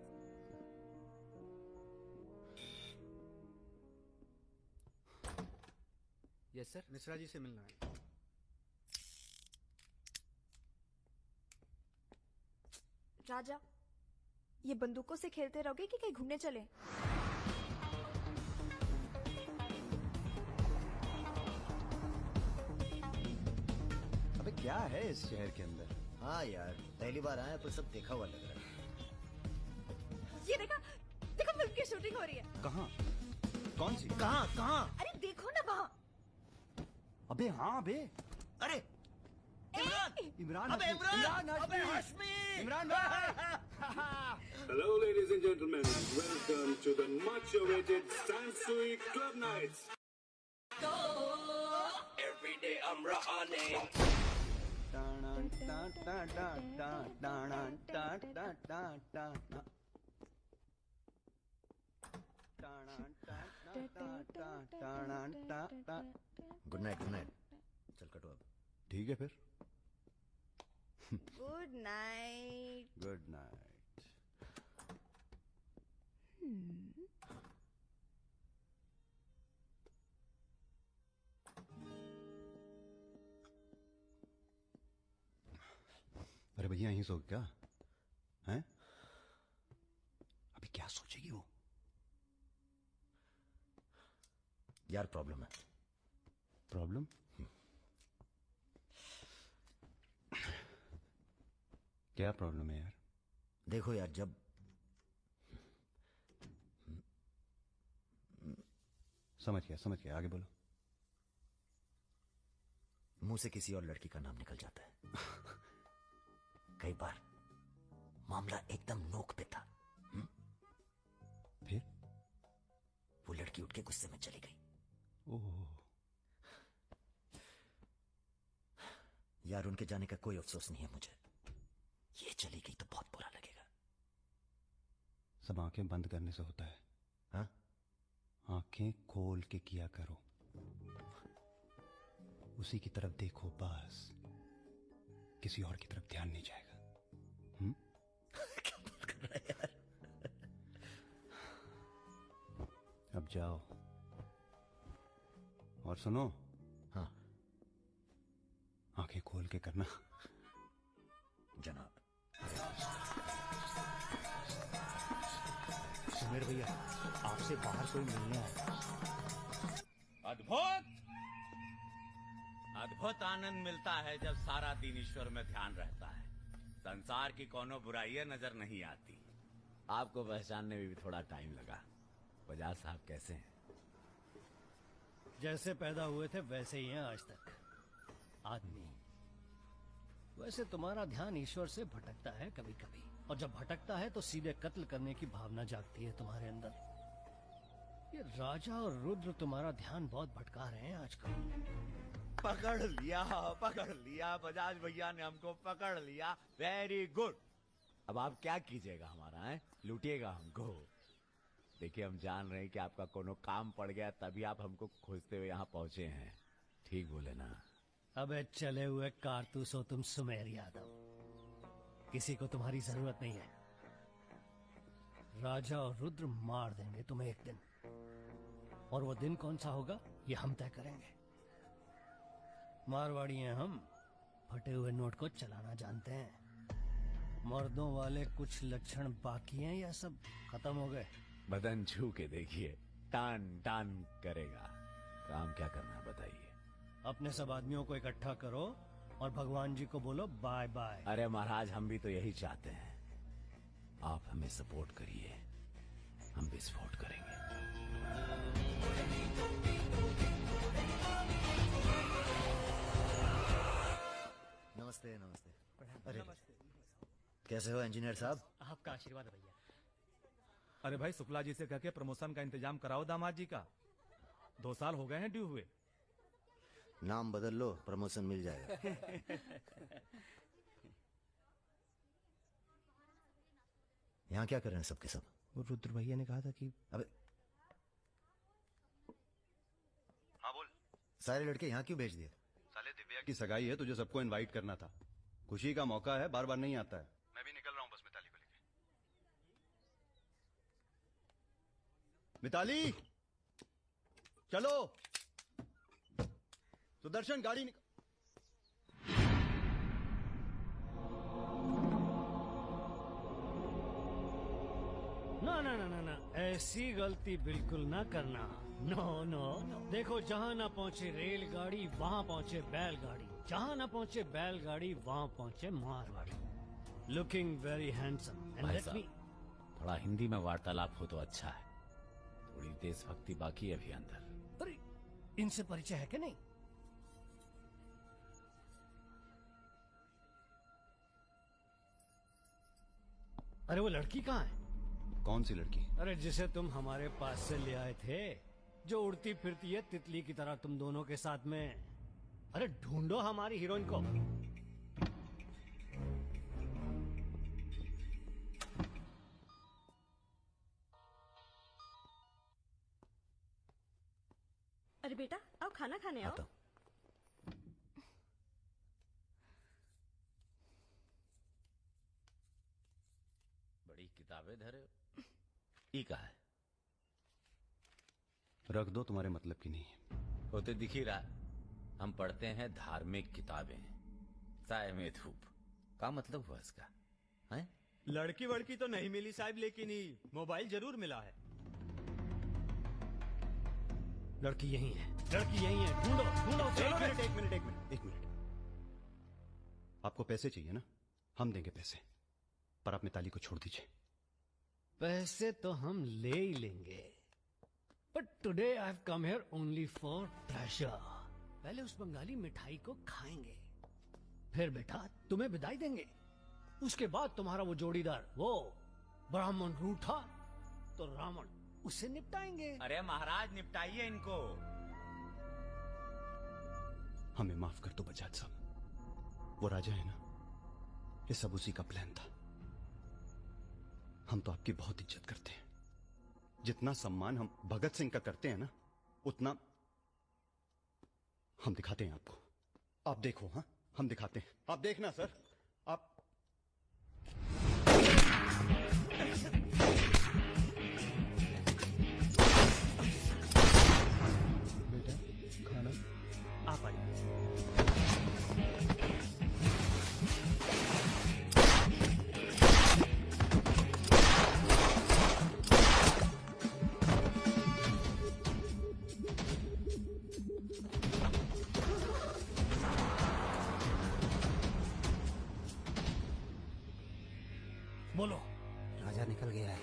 Yes sir. Mishra ji से मिलना है। राजा, ये बंदूकों से खेलते रहोगे कि कहीं घूमने चले? अबे क्या है इस शहर के अंदर? हाँ यार, पहली बार आया पर सब देखा हुआ लग रहा है। ये देखा, देखो फिल्म की शूटिंग हो रही है। कहाँ? कौन सी? कहाँ कहाँ? अरे देखो ना वहाँ। अबे हाँ अबे। अरे इमरान अबे इमरान अबे Hashmi! Imran Hello, ladies and gentlemen. Welcome to the much-awaited Sansui Club Nights. Every day I'm running. Good night, good night. चल कटो अब। ठीक है फिर। Good night. Good night. अरे भैया यहीं सो क्या हैं? अभी क्या सोचेगी वो? यार प्रॉब्लम है। प्रॉब्लम? क्या प्रॉब्लम है यार? देखो यार, जब समझ गया, आगे बोलो। मुंह से किसी और लड़की का नाम निकल जाता है। कई बार मामला एकदम नोक पे था। फिर वो लड़की उठ के गुस्से में चली गई। ओह यार, उनके जाने का कोई अफसोस नहीं है मुझे। ये चली गई तो बहुत बुरा लगेगा। सब आंखें बंद करने से होता है। हाँ? आंखें खोल के किया करो, उसी की तरफ देखो बस, किसी और की तरफ ध्यान नहीं जाएगा। क्या बात कर रहा है यार? अब जाओ और सुनो। हाँ, आंखें खोल के करना। जनाब। सुमेर भैया, आपसे बाहर कोई मिलने आया। अद्भुत अद्भुत आनंद मिलता है जब सारा दिन ईश्वर में ध्यान रहता है। संसार की कोनो बुराइयां नजर नहीं आती। आपको पहचानने में भी थोड़ा टाइम लगा। बजाज साहब कैसे हैं? जैसे पैदा हुए थे वैसे ही हैं आज तक। आदमी। वैसे तुम्हारा ध्यान ईश्वर से भटकता है कभी कभी, और जब भटकता है तो सीधे कत्ल करने की भावना जागती है तुम्हारे अंदर। ये राजा और रुद्र तुम्हारा ध्यान बहुत भटका रहे हैं आजकल। पकड़ लिया बजाज भैया ने हमको पकड़ लिया। Very good. अब आप क्या कीजिएगा हमारा है? लूटिएगा हमको? देखिए, हम जान रहे हैं कि आपका कोनो काम पड़ गया, तभी आप हमको खोजते हुए यहाँ पहुंचे हैं। ठीक बोले ना? अबे चले हुए कारतूस हो तुम सुमेर यादव। किसी को तुम्हारी जरूरत नहीं है। राजा और रुद्र मार देंगे तुम्हें एक दिन, और वो दिन कौन सा होगा ये हम तय करेंगे। मारवाड़ी हैं हम, फटे हुए नोट को चलाना जानते हैं। मर्दों वाले कुछ लक्षण बाकी हैं या सब खत्म हो गए? बदन छू के देखिए, टान टान करेगा। काम क्या करना है बताइए? अपने सब आदमियों को इकट्ठा करो और भगवान जी को बोलो बाय बाय। अरे महाराज, हम भी तो यही चाहते हैं। आप हमें सपोर्ट करिए, हम विस्फोट करेंगे। नमस्ते नमस्ते। अरे कैसे हो इंजीनियर साहब? आपका आशीर्वाद है भैया। अरे भाई शुक्ला जी से कह के प्रमोशन का इंतजाम कराओ दामाद जी का। 2 साल हो गए हैं ड्यू हुए। नाम बदल लो, प्रमोशन मिल जाएगा। यहाँ क्या कर रहे हैं सबके सब? वो रुद्र भैया ने कहा था कि अबे हाँ बोल। सारे लड़के यहाँ क्यों भेज दिए? साले दिव्या की सगाई है, तुझे सबको इनवाइट करना था। खुशी का मौका है, बार बार नहीं आता है। मैं भी निकल रहा हूँ बस मिताली को लेके। मिताली चलो। सुदर्शन गाड़ी निकल। ना ना ना ना ना, ऐसी गलती बिल्कुल ना करना। No no no. देखो, जहाँ ना पहुँचे रेलगाड़ी वहाँ पहुँचे बैलगाड़ी, जहाँ ना पहुँचे बैलगाड़ी वहाँ पहुँचे Marwari. Looking very handsome and भाई लेट साहब, मी। थोड़ा हिंदी में वार्तालाप हो तो अच्छा है। थोड़ी देशभक्ति बाकी है अभी अंदर। अरे इनसे परिचय है कि नहीं? अरे वो लड़की कहाँ है? कौन सी लड़की? अरे जिसे तुम हमारे पास से ले आए थे, जो उड़ती फिरती है तितली की तरह तुम दोनों के साथ में। अरे ढूंढो हमारी हीरोइन को। अरे बेटा आओ खाना खाने आओ। बड़ी किताबें धरे ई का है। रख दो, तुम्हारे मतलब की नहीं है। होते दिख ही रहा, हम पढ़ते हैं धार्मिक किताबें, साय में धूप। का मतलब हुआ इसका है? लड़की वड़की तो नहीं मिली साहब, लेकिन ही मोबाइल जरूर मिला है। लड़की यही है, लड़की यही है। ढूंढो ढूंढो। एक मिनट। आपको पैसे चाहिए ना? हम देंगे पैसे, पर आप मिताली को छोड़ दीजिए। पैसे तो हम ले ही लेंगे, but today I have come here only for pleasure. पहले उस बंगाली मिठाई को खाएंगे, फिर बेटा तुम्हें विदाई देंगे। उसके बाद तुम्हारा वो जोड़ीदार, वो ब्राह्मण रूठा तो रावण, उससे निपटाएंगे। अरे महाराज निपटाइए इनको। हमें माफ कर दो बजाज साहब, वो राजा है ना, ये सब उसी का प्लान था। हम तो आपकी बहुत इज्जत करते हैं। जितना सम्मान हम भगत सिंह का करते हैं ना, उतना हम दिखाते हैं आपको। आप देखो, हाँ हम दिखाते हैं, आप देखना सर। आप बेटा खाना आप आइए। बोलो। राजा निकल गया है।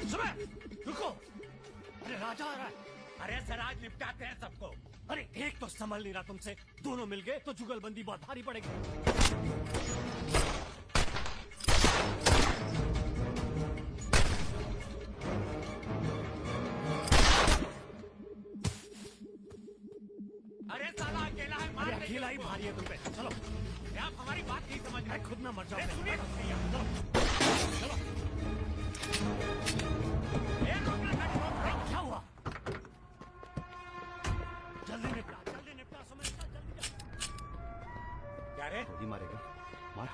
सुबह रुको। अरे राजा आ रहा है। अरे सर आज निपटाते हैं सबको। अरे एक तो संभल नहीं रहा तुमसे, दोनों मिल गए तो जुगलबंदी बहुत भारी पड़ेगी। अरे साला अकेला है, मार देंगे अकेला ही उसको। भारी है तुम पे। चलो ये आप हमारी बात नहीं समझ रहे। खुद ना मर जाओ। अरे सुनिए। चलो चलो। क्या हुआ? जल्दी निपटा समय जल्दी। क्या रे? गोली मारेगा? मार।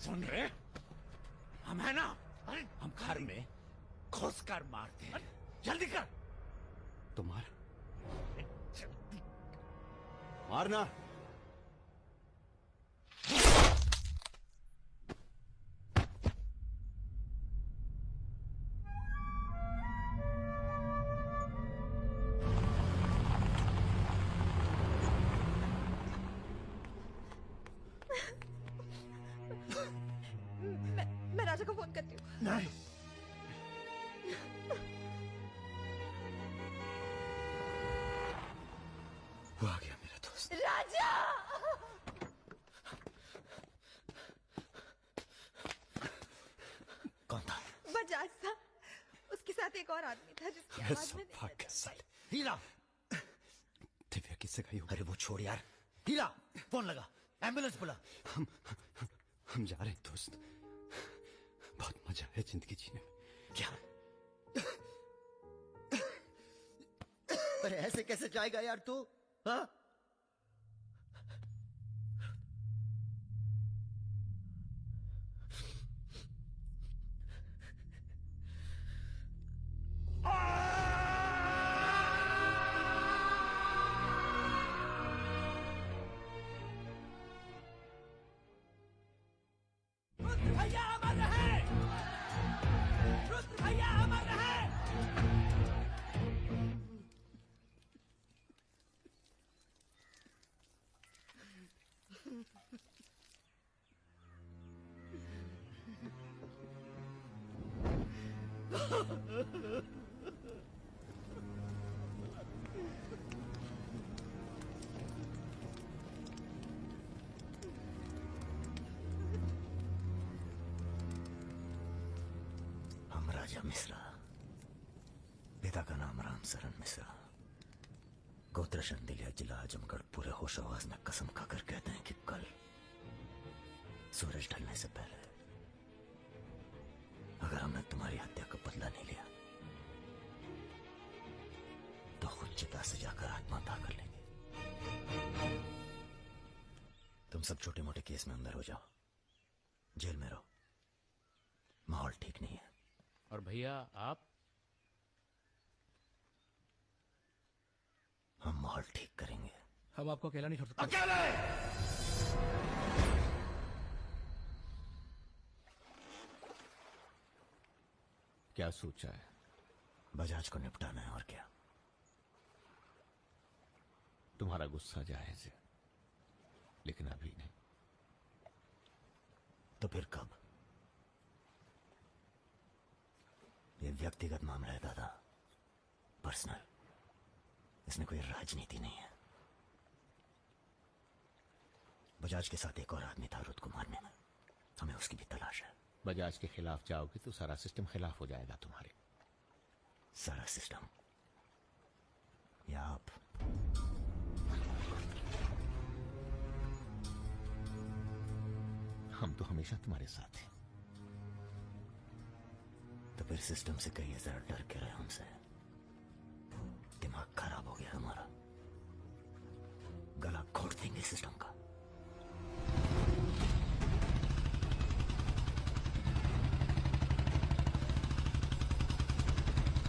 सुन रहे? हम है ना, हम घर में घुस कर मारते हैं। जल्दी कर। तो मार, मारना। मैं राजा को फोन करती नहीं। वो आ गया मेरा दोस्त। राजा! कौन था? बजाज था। उसके साथ एक और आदमी था जिसकी आवाज में हीरा, दिव्या किससे गई हो? अरे वो छोड़ यार। हीरा, फोन लगा, एम्बुलेंस बुला। हम जा रहे हैं दोस्त। बहुत मजा है जिंदगी जीने में। क्या? अरे ऐसे कैसे जाएगा यार तू? हाँ? भैया अमर रहे! रुद्र भैया अमर रहे! हम राजा मिश्रा, पिता का नाम राम सरन मिश्रा, गोत्र शंदिलिया, जिला आजमगढ़, पूरे होश आवाज में कसम खाकर कहते हैं कि कल सूरज ढलने से पहले अगर हमने तुम्हारी हत्या का बदला नहीं लिया तो खुद चिता से जाकर आत्महत्या कर लेंगे। तुम सब छोटे मोटे केस में अंदर हो जाओ, जेल में रहो, माहौल ठीक नहीं है। और भैया आप? हम माहौल ठीक करेंगे। हम आपको अकेला नहीं छोड़ सकते। क्या सोचा है? बजाज को निपटाना है और क्या। तुम्हारा गुस्सा जायज है, लेकिन अभी नहीं। तो फिर कब? ये व्यक्तिगत मामला है दादा, पर्सनल। इसमें कोई राजनीति नहीं है। बजाज के साथ एक और आदमी था रुद को मारने में, हमें उसकी भी तलाश है। बजाज के खिलाफ जाओगे तो सारा सिस्टम खिलाफ हो जाएगा तुम्हारे। सारा सिस्टम या आप? हम तो हमेशा तुम्हारे साथ हैं। तो फिर सिस्टम से कहिए जरा डर के रहे हमसे। दिमाग खराब हो गया हमारा, गला घोट देंगे सिस्टम का।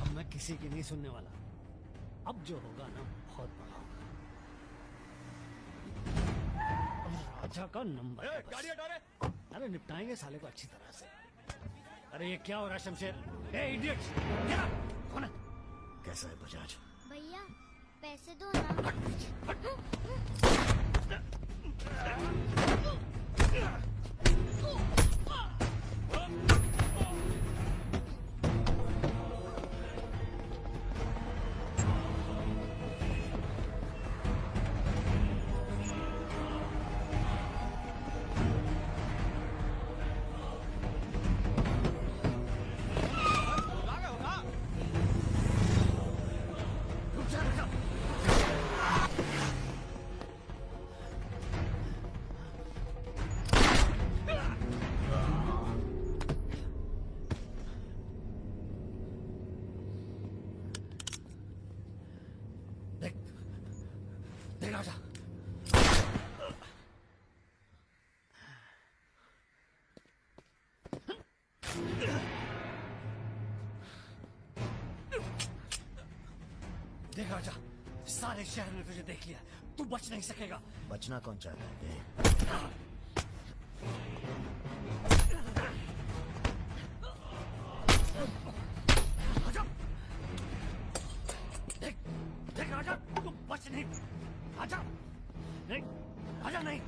अब मैं किसी की नहीं सुनने वाला। अब जो होगा ना बहुत बड़ा होगा। अब राजा का नंबर है बस। गाड़ी हटा रे। अरे निपटाएंगे साले को अच्छी तरह से। अरे ये क्या हो रहा है शमशेर? ए इडियट! क्या? कौन है? कैसा है बजाज? भैया पैसे दो ना। देख राजा, सारे शहर ने तुझे देख लिया, तू बच नहीं सकेगा। बचना कौन चाहता है? देख देख राजा, तू बच नहीं। राजा नहीं, राजा नहीं।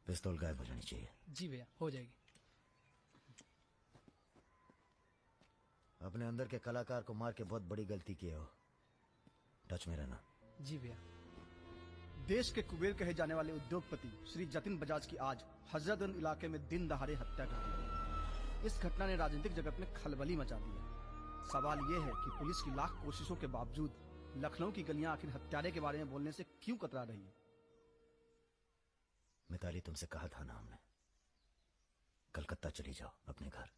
पिस्तौल गायब हो जानी चाहिए। जी भैया, हो जाएगी। अपने अंदर के कलाकार को मार के बहुत बड़ी गलती की हो, टच में रहना। जी भैया। देश के कुबेर कहे जाने वाले उद्योगपति श्री जतिन बजाज की आज हजरतगंज इलाके में दिन दहाड़े हत्या कर दी गई। इस घटना ने राजनीतिक जगत में खलबली मचा दी है। सवाल यह है कि पुलिस की लाख कोशिशों के बावजूद लखनऊ की गलियां आखिर हत्यारे के बारे में बोलने से क्यों कतरा रही है? मिताली, तुमसे कहा था ना हमने, कलकत्ता चली जाओ अपने घर।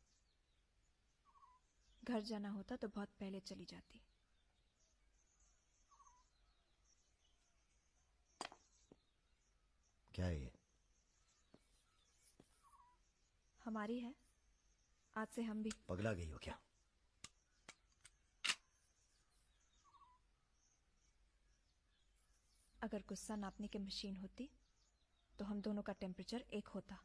घर जाना होता तो बहुत पहले चली जाती। क्या है ये? हमारी है, आज से हम भी। पगला गई हो क्या? अगर गुस्सा नापने की मशीन होती तो हम दोनों का टेम्परेचर एक होता।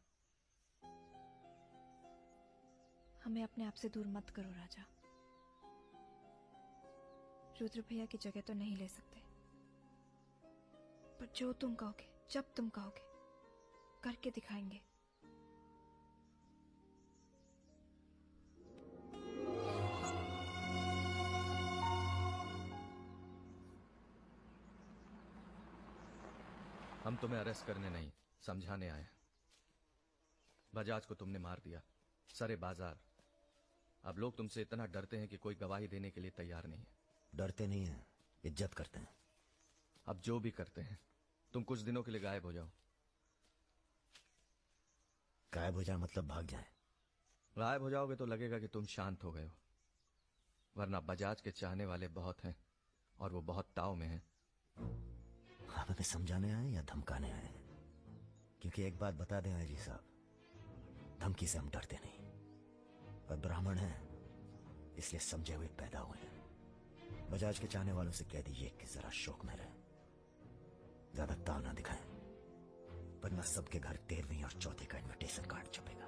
हमें अपने आप से दूर मत करो राजा। रुद्र भैया की जगह तो नहीं ले सकते, पर जो तुम कहोगे, जब तुम कहोगे, करके दिखाएंगे। हम तुम्हें अरेस्ट करने नहीं, समझाने आए। बजाज को तुमने मार दिया, सरे बाजार। अब लोग तुमसे इतना डरते हैं कि कोई गवाही देने के लिए तैयार नहीं है। डरते नहीं हैं, इज्जत करते हैं। अब जो भी करते हैं, तुम कुछ दिनों के लिए गायब हो जाओ। गायब हो जाए मतलब भाग जाए? गायब हो जाओगे तो लगेगा कि तुम शांत हो गए हो, वरना बजाज के चाहने वाले बहुत हैं और वो बहुत ताव में हैं। आप हमें समझाने आए या धमकाने आए? क्योंकि एक बात बता दें जी साहब, धमकी से हम डरते नहीं। पर ब्राह्मण हैं, इसलिए समझे हुए पैदा हुए हैं। बजाज के चाहने वालों से कह दीजिए कि जरा शौक में रहे, ज्यादा ताव ना दिखाएं, वरना सबके घर 13वीं और 4थे का इनविटेशन कार्ड छपेगा।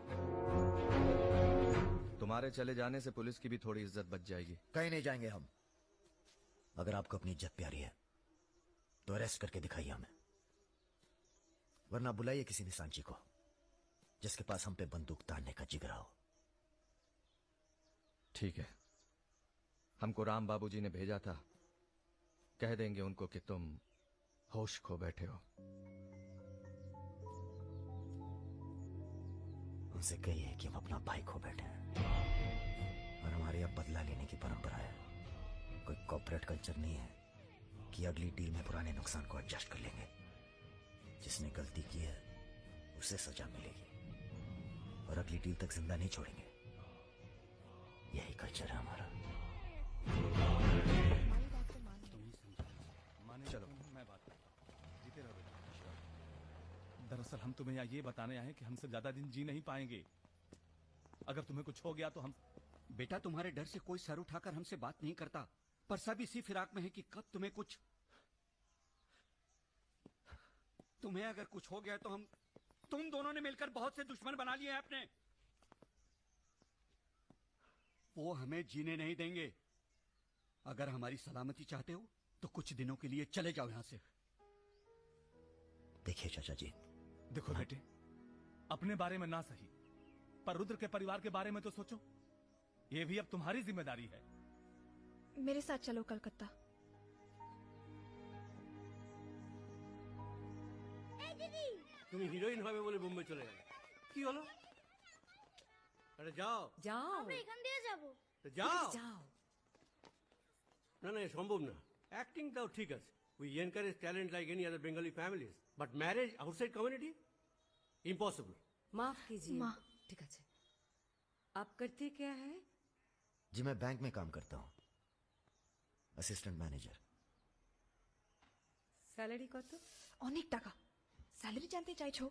तुम्हारे चले जाने से पुलिस की भी थोड़ी इज्जत बच जाएगी। कहीं नहीं जाएंगे हम। अगर आपको अपनी इज्जत प्यारी है तो अरेस्ट करके दिखाइए हमें, वरना बुलाइए किसी निशानची को जिसके पास हम पे बंदूक तानने का जिगरा हो। ठीक है, हमको राम बाबूजी ने भेजा था, कह देंगे उनको कि तुम होश खो बैठे हो। उनसे कहिए कि हम अपना भाई खो बैठे हैं और हमारे अब बदला लेने की परंपरा है। कोई कॉर्पोरेट कल्चर नहीं है कि अगली डील में पुराने नुकसान को एडजस्ट कर लेंगे। जिसने गलती की है उसे सजा मिलेगी और अगली डील तक जिंदा नहीं छोड़ेंगे। यही कल्चर है हमारा। चलो मैं बात करता हूं। जीते रहो बेटा। दरअसल हम तुम्हें यहाँ ये बताने आए हैं कि हमसे ज्यादा दिन जी नहीं पाएंगे। अगर तुम्हें कुछ हो गया तो हम। बेटा, तुम्हारे डर से कोई सर उठाकर हमसे बात नहीं करता, पर सब इसी फिराक में है कि कब तुम्हें अगर कुछ हो गया तो तुम दोनों ने मिलकर बहुत से दुश्मन बना लिए हैं अपने। वो हमें जीने नहीं देंगे। अगर हमारी सलामती चाहते हो तो कुछ दिनों के लिए चले जाओ यहां से। देखिए चाचा जी, देखो बेटे, अपने बारे में ना सही, पर रुद्र के परिवार के बारे में तो सोचो। ये भी अब तुम्हारी जिम्मेदारी है। मेरे साथ चलो कलकत्ता। তুমি হিরোইন হবে বলে বোম্বে চলে গেলে, কি হলো? আরে যাও যাও, আমরা এখান দিয়ে যাব। তো যাও। যাও। না না, এ সম্ভব না। অ্যাক্টিং তাও ঠিক আছে, we encourage talent like any other Bengali families, but marriage outside community impossible. माफ कीजिए। माँ। ठीक है। आप करते क्या है? जी मैं बैंक में काम करता हूँ, असिस्टेंट मैनेजर। স্যালারি কত? অনেক টাকা। স্যালারি জানতে চাইছো?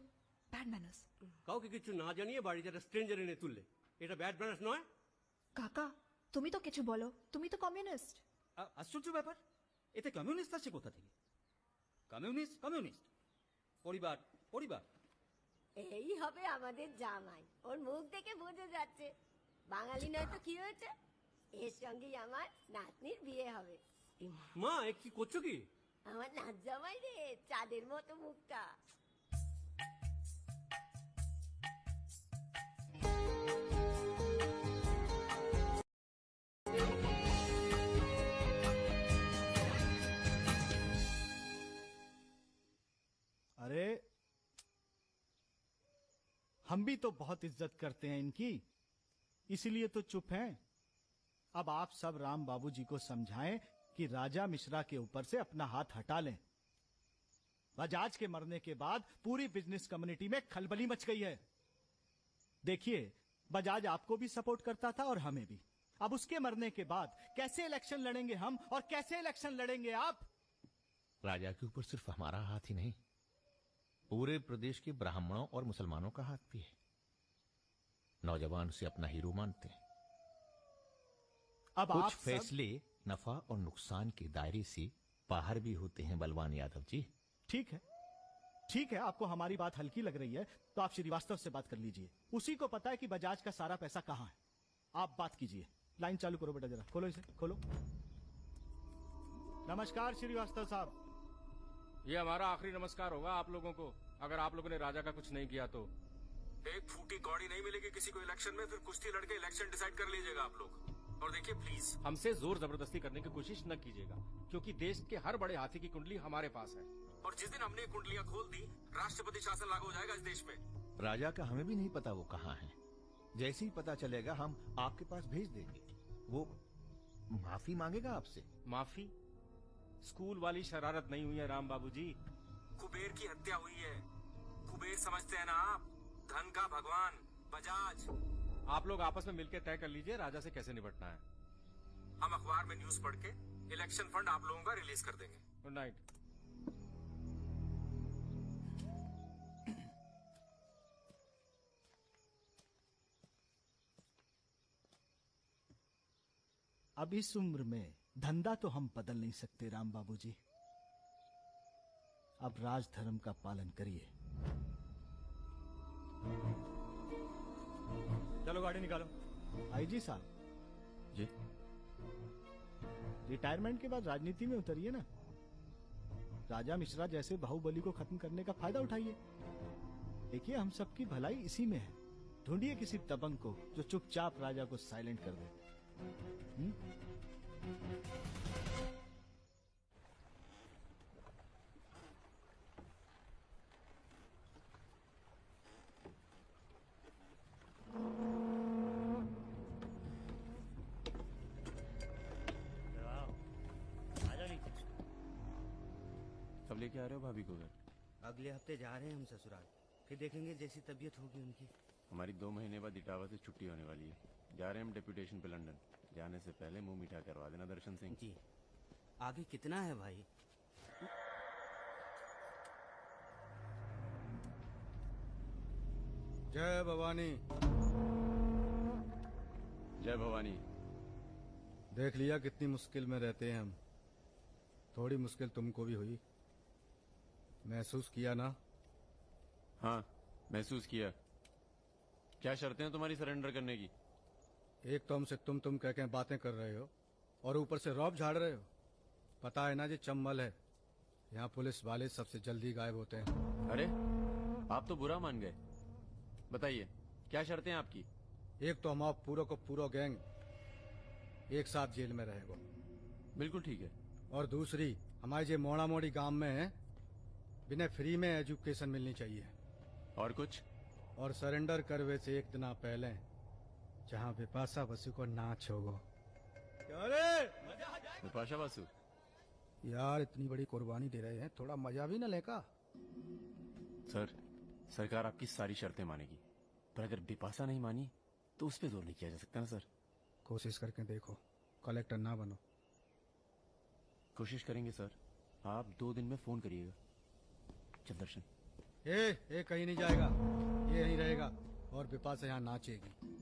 Bad manners. কাউকে কিছু না জানিয়ে বাড়িতে একটা স্ট্রেঞ্জার এনে তুললে, এটা ব্যাড ম্যানার্স নয়? কাকা, তুমি তো কিছু বলো, তুমি তো কমিউনিস্ট। আশ্চর্য ব্যাপার, এতে কমিউনিস্ট আসছে কোথা থেকে? কমিউনিস্ট পরিবার পরিবার। এই হবে আমাদের জামাই। ওর মুখ দেখে বোঝা যাচ্ছে বাঙালি নয় তো কি হয়েছে। এর সঙ্গেই আমার নাতনির বিয়ে হবে। মা, এ কি করছো কি? আমার নাত জামাই রে, চাঁদের মতো মুখটা। अरे हम भी तो बहुत इज्जत करते हैं इनकी, इसीलिए तो चुप हैं। अब आप सब राम बाबू जी को समझाएं कि राजा मिश्रा के ऊपर से अपना हाथ हटा लें। बजाज के मरने के बाद पूरी बिजनेस कम्युनिटी में खलबली मच गई है। देखिए, बजाज आपको भी सपोर्ट करता था और हमें भी। अब उसके मरने के बाद कैसे इलेक्शन लड़ेंगे हम और कैसे इलेक्शन लड़ेंगे आप? राजा के ऊपर सिर्फ हमारा हाथ ही नहीं, पूरे प्रदेश के ब्राह्मणों और मुसलमानों का हाथ भी है। नौजवान से अपना हीरो मानते हैं। अब कुछ आप फैसले नफा और नुकसान के दायरे से बाहर भी होते हैं बलवान यादव जी। ठीक है, ठीक है, आपको हमारी बात हल्की लग रही है तो आप श्रीवास्तव से बात कर लीजिए। उसी को पता है कि बजाज का सारा पैसा कहां है। आप बात कीजिए। लाइन चालू करो बेटा, जरा खोलो इसे, खोलो। नमस्कार श्रीवास्तव साहब। ये हमारा आखिरी नमस्कार होगा आप लोगों को, अगर आप लोगों ने राजा का कुछ नहीं किया तो। एक फूटी कौड़ी नहीं मिलेगी किसी को इलेक्शन में, फिर कुश्ती लड़के इलेक्शन डिसाइड कर लीजिएगा आप लोग। और देखिए प्लीज, हमसे जोर जबरदस्ती करने की कोशिश न कीजिएगा, क्योंकि देश के हर बड़े हाथी की कुंडली हमारे पास है। और जिस दिन हमने कुंडलियां खोल दी, राष्ट्रपति शासन लागू हो जाएगा इस देश में। राजा का हमें भी नहीं पता वो कहाँ है। जैसे ही पता चलेगा हम आपके पास भेज देंगे। वो माफी मांगेगा आपसे। माफी? स्कूल वाली शरारत नहीं हुई है राम बाबू जी। कुबेर की हत्या हुई है। कुबेर समझते हैं ना आप, धन का भगवान बजाज। आप लोग आपस में मिलकर तय कर लीजिए राजा से कैसे निपटना है। हम अखबार में न्यूज पढ़ के इलेक्शन फंड आप लोगों का रिलीज कर देंगे। Good night. अब इस उम्र में धंधा तो हम बदल नहीं सकते राम बाबू जी। अब राज धर्म का पालन करिए। चलो गाड़ी निकालो। आईजी साहब जी, रिटायरमेंट के बाद राजनीति में उतरिए ना। राजा मिश्रा जैसे बाहुबली को खत्म करने का फायदा उठाइए। देखिए, हम सबकी भलाई इसी में है। ढूंढिए किसी दबंग को जो चुपचाप राजा को साइलेंट कर दे। सब लेके आ रहे हो भाभी को घर? अगले हफ्ते जा रहे हैं हम ससुराल, फिर देखेंगे जैसी तबीयत होगी उनकी। हमारी 2 महीने बाद इटावा से छुट्टी होने वाली है। जा रहे हैं हम डेपुटेशन पे लंदन। जाने से पहले मुंह मीठा करवा देना दर्शन सिंह जी। आगे कितना है भाई? जय भवानी। जय भवानी। देख लिया कितनी मुश्किल में रहते हैं हम। थोड़ी मुश्किल तुमको भी हुई, महसूस किया ना? हाँ, महसूस किया। क्या शर्तें हैं तुम्हारी सरेंडर करने की? एक तो हमसे तुम कह के बातें कर रहे हो और ऊपर से रौब झाड़ रहे हो। पता है ना जी, चम्बल है। यहाँ पुलिस वाले सबसे जल्दी गायब होते हैं। अरे, आप तो बुरा मान गए। बताइए, क्या शर्तें हैं आपकी? एक तो हम आप पूरा को पूरा गैंग एक साथ जेल में रहेगा। बिल्कुल ठीक है। और दूसरी, हमारे जो मोड़ा मोड़ी गांव में है, बिना फ्री में एजुकेशन मिलनी चाहिए। और कुछ? और सरेंडर करवे से एक दिन पहले जहाँ विपाशा बसु को नाच होगा। विपाशा बसु? यार, इतनी बड़ी कुर्बानी दे रहे हैं, थोड़ा मजा भी न लेगा? सर, सरकार आपकी सारी शर्तें मानेगी, पर अगर बिपाशा नहीं मानी तो उस पर जोर नहीं किया जा सकता ना सर। कोशिश करके देखो, कलेक्टर ना बनो। कोशिश करेंगे सर। आप 2 दिन में फोन करिएगा। चल दर्शन। ए कहीं नहीं जाएगा, ये यहीं रहेगा और बिपाशा यहाँ नाचेगी।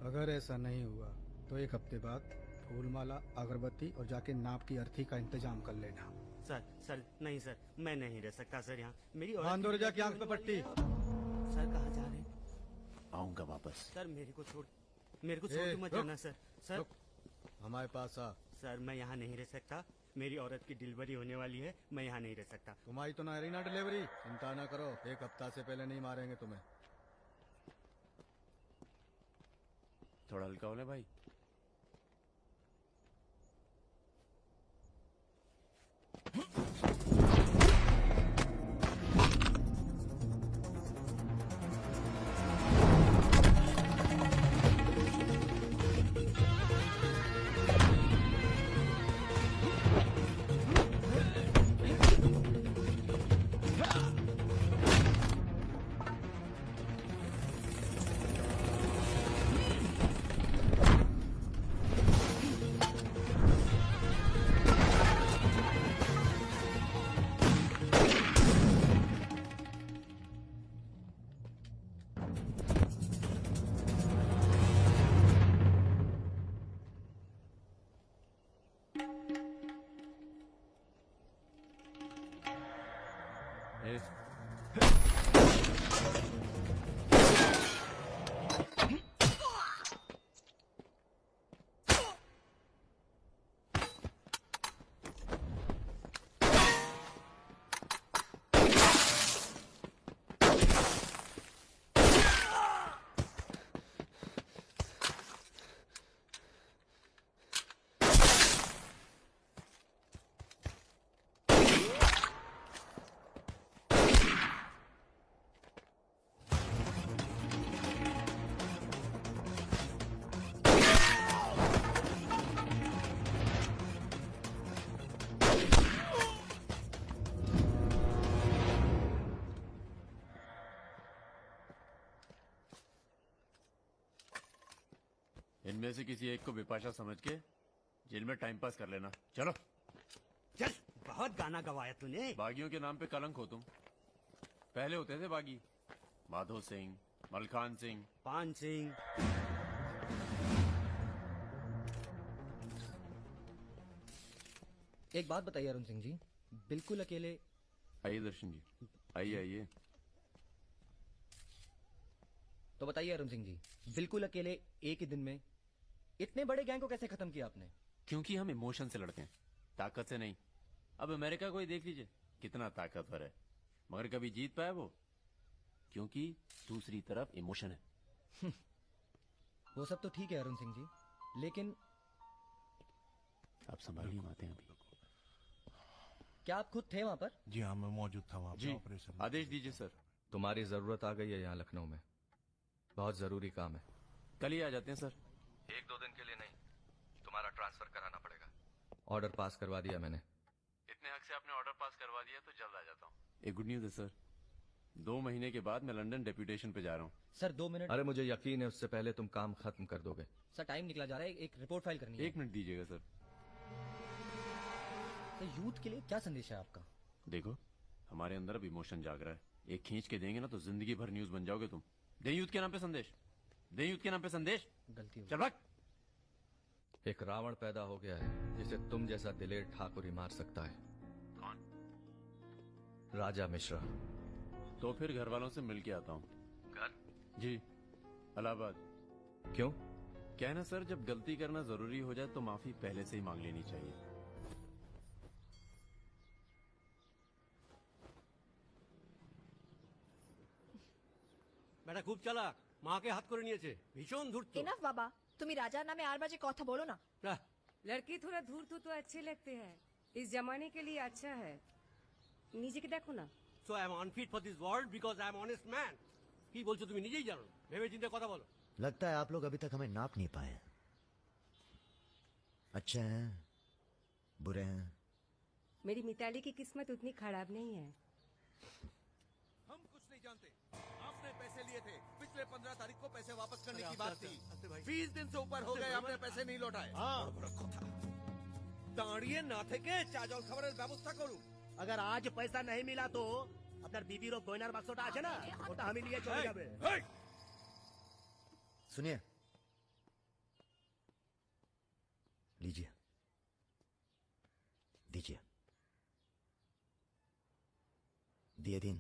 अगर ऐसा नहीं हुआ तो 1 हफ्ते बाद फूलमाला, अगरबत्ती और जाके नाप की अर्थी का इंतजाम कर लेना। सर नहीं सर, मैं नहीं रह सकता सर यहाँ। मेरी बांधो रजा की आंख पे पट्टी। सर कहाँ जा रहे हैं? आऊंगा वापस। सर मेरे को छोड़ के मत जाना सर। सर हमारे पास आ। सर मैं यहाँ नहीं रह सकता, मेरी औरत की डिलीवरी होने वाली है, मैं यहाँ नहीं रह सकता। तुम्हारी तो ना रही ना डिलीवरी, चिंता ना करो, 1 हफ्ता से पहले नहीं मारेंगे तुम्हें। थोड़ा हल्का हो ले भाई। इनमें से किसी एक को विपाशा समझ के जेल में टाइम पास कर लेना। चलो चल, बहुत गाना गवाया तूने। बागियों के नाम पे कलंक हो तुम। पहले होते थे बागी, माधो सिंह, मलखान सिंह, पान सिंह। एक बात बताइए अरुण सिंह जी, बिल्कुल अकेले। आइए दर्शन जी, आइए आइए। तो बताइए अरुण सिंह जी, बिल्कुल अकेले एक ही दिन में इतने बड़े गैंग को कैसे खत्म किया आपने? क्योंकि हम इमोशन से लड़ते हैं, ताकत से नहीं। अब अमेरिका को ही देख लीजिए, कितना ताकतवर है, मगर कभी जीत पाया वो? क्योंकि दूसरी तरफ इमोशन है। वो सब तो ठीक है अरुण सिंह जी, लेकिन आप संभालिए, आते हैं अभी। क्या आप खुद थे वहां पर? जी हाँ, मैं मौजूद था वहाँ जी, पर ऑपरेशन। आदेश दीजिए सर। तुम्हारी जरूरत आ गई है यहाँ लखनऊ में, बहुत जरूरी काम है। कल ही आ जाते हैं सर। 1-2 दिन के लिए नहीं, तुम्हारा ट्रांसफर कराना पड़ेगा। ऑर्डर पास करवा दिया मैंने। इतने हक से आपने ऑर्डर पास करवा दिया तो जल्द आ जाता हूँ। एक गुड न्यूज है सर, 2 महीने के बाद मैं लंदन डेप्यूटेशन पे जा रहा हूँ। Sir 2 minute. अरे मुझे यकीन है उससे पहले तुम काम खत्म कर दोगे। सर टाइम निकला जा रहा है, एक रिपोर्ट फाइल करनी है। 1 मिनट दीजिएगा सर। तो यूथ के लिए क्या संदेश है आपका? देखो, हमारे अंदर अब इमोशन जाग रहा है, एक खींच के देंगे ना तो जिंदगी भर न्यूज बन जाओगे तुम। दे यूथ के नाम पे संदेश, दे यूथ के नाम पे संदेश। गलती हो चल भाग। एक रावण पैदा हो गया है जिसे तुम जैसा दिलेर ठाकुर ही मार सकता है। कौन? राजा मिश्रा। तो फिर घर वालों से मिल के आता हूँ। घर? जी, इलाहाबाद। क्यों? क्या है ना सर, जब गलती करना जरूरी हो जाए तो माफी पहले से ही मांग लेनी चाहिए। বেটা খুব চালাক, মাকে হাত করে নিয়েছে, ভীষণ ধূর্ত। এনাফ বাবা, তুমি রাজার নামে আর বাজে কথা বলো না। लड़की थोड़ा धूर्त हो तो अच्छे लगते हैं, इस जमाने के लिए अच्छा है। नीचे के देखो ना। So I am unfit for this world because I am honest man. কি বলছো তুমি নিজেই জানো, ভেবে চিন্তে কথা বলো। लगता है आप लोग अभी तक हमें नाप नहीं पाए। अच्छे हैं, बुरे हैं। मेरी मिताली की किस्मत उतनी खराब नहीं है। हम कुछ नहीं जानते। आपने पैसे लिए थे, पिछले 15 तारीख को पैसे वापस करने की बात थी। 20 दिन से ऊपर हो गए, आपने पैसे नहीं लौटाए। দাঁড়িয়ে না থেকে চা জল খাবারের ব্যবস্থা করুন। अगर आज पैसा नहीं मिला तो আপনার বিবির গয়নার বাক্সটা আছে না, ওটা আমি নিয়ে চলে যাবে। सुनिए, लीजिए, दीजिए, दिए दिन।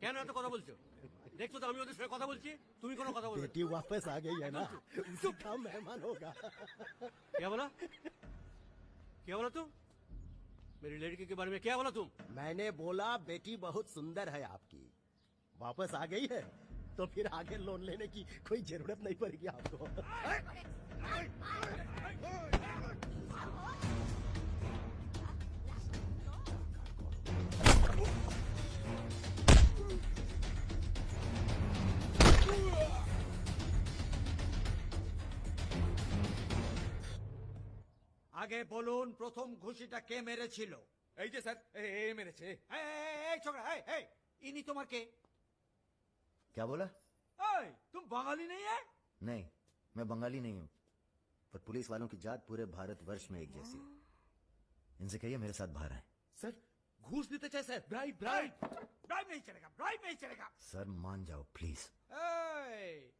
কেন এত কথা বলছো? দেখছো তো আমি ওদের সঙ্গে কথা বলছি, তুমি কোনো কথা বলছো? बेटी वापस आ गई है ना, उसी का मेहमान होगा। क्या बोला? क्या बोला तुम? मेरी लड़की के बारे में क्या बोला तुम? मैंने बोला बेटी बहुत सुंदर है आपकी, वापस आ गई है तो फिर आगे लोन लेने की कोई जरूरत नहीं पड़ेगी आपको। আগে বলুন প্রথম ঘুষিটা কে মেরেছিল? এই যে স্যার, এ মেরেছে। এই ছোকরা, এই ইনি তোমার কে? क्या बोला? तुम बंगाली नहीं है? नहीं, मैं बंगाली नहीं हूँ, पर पुलिस वालों की जात पूरे भारतवर्ष में एक जैसी है। इनसे कहिए मेरे साथ बाहर आए। सर घूस देते चाहे सर, ब्राइब ब्राइब ब्राइब नहीं चलेगा, ब्राइब नहीं चलेगा। सर मान जाओ प्लीज।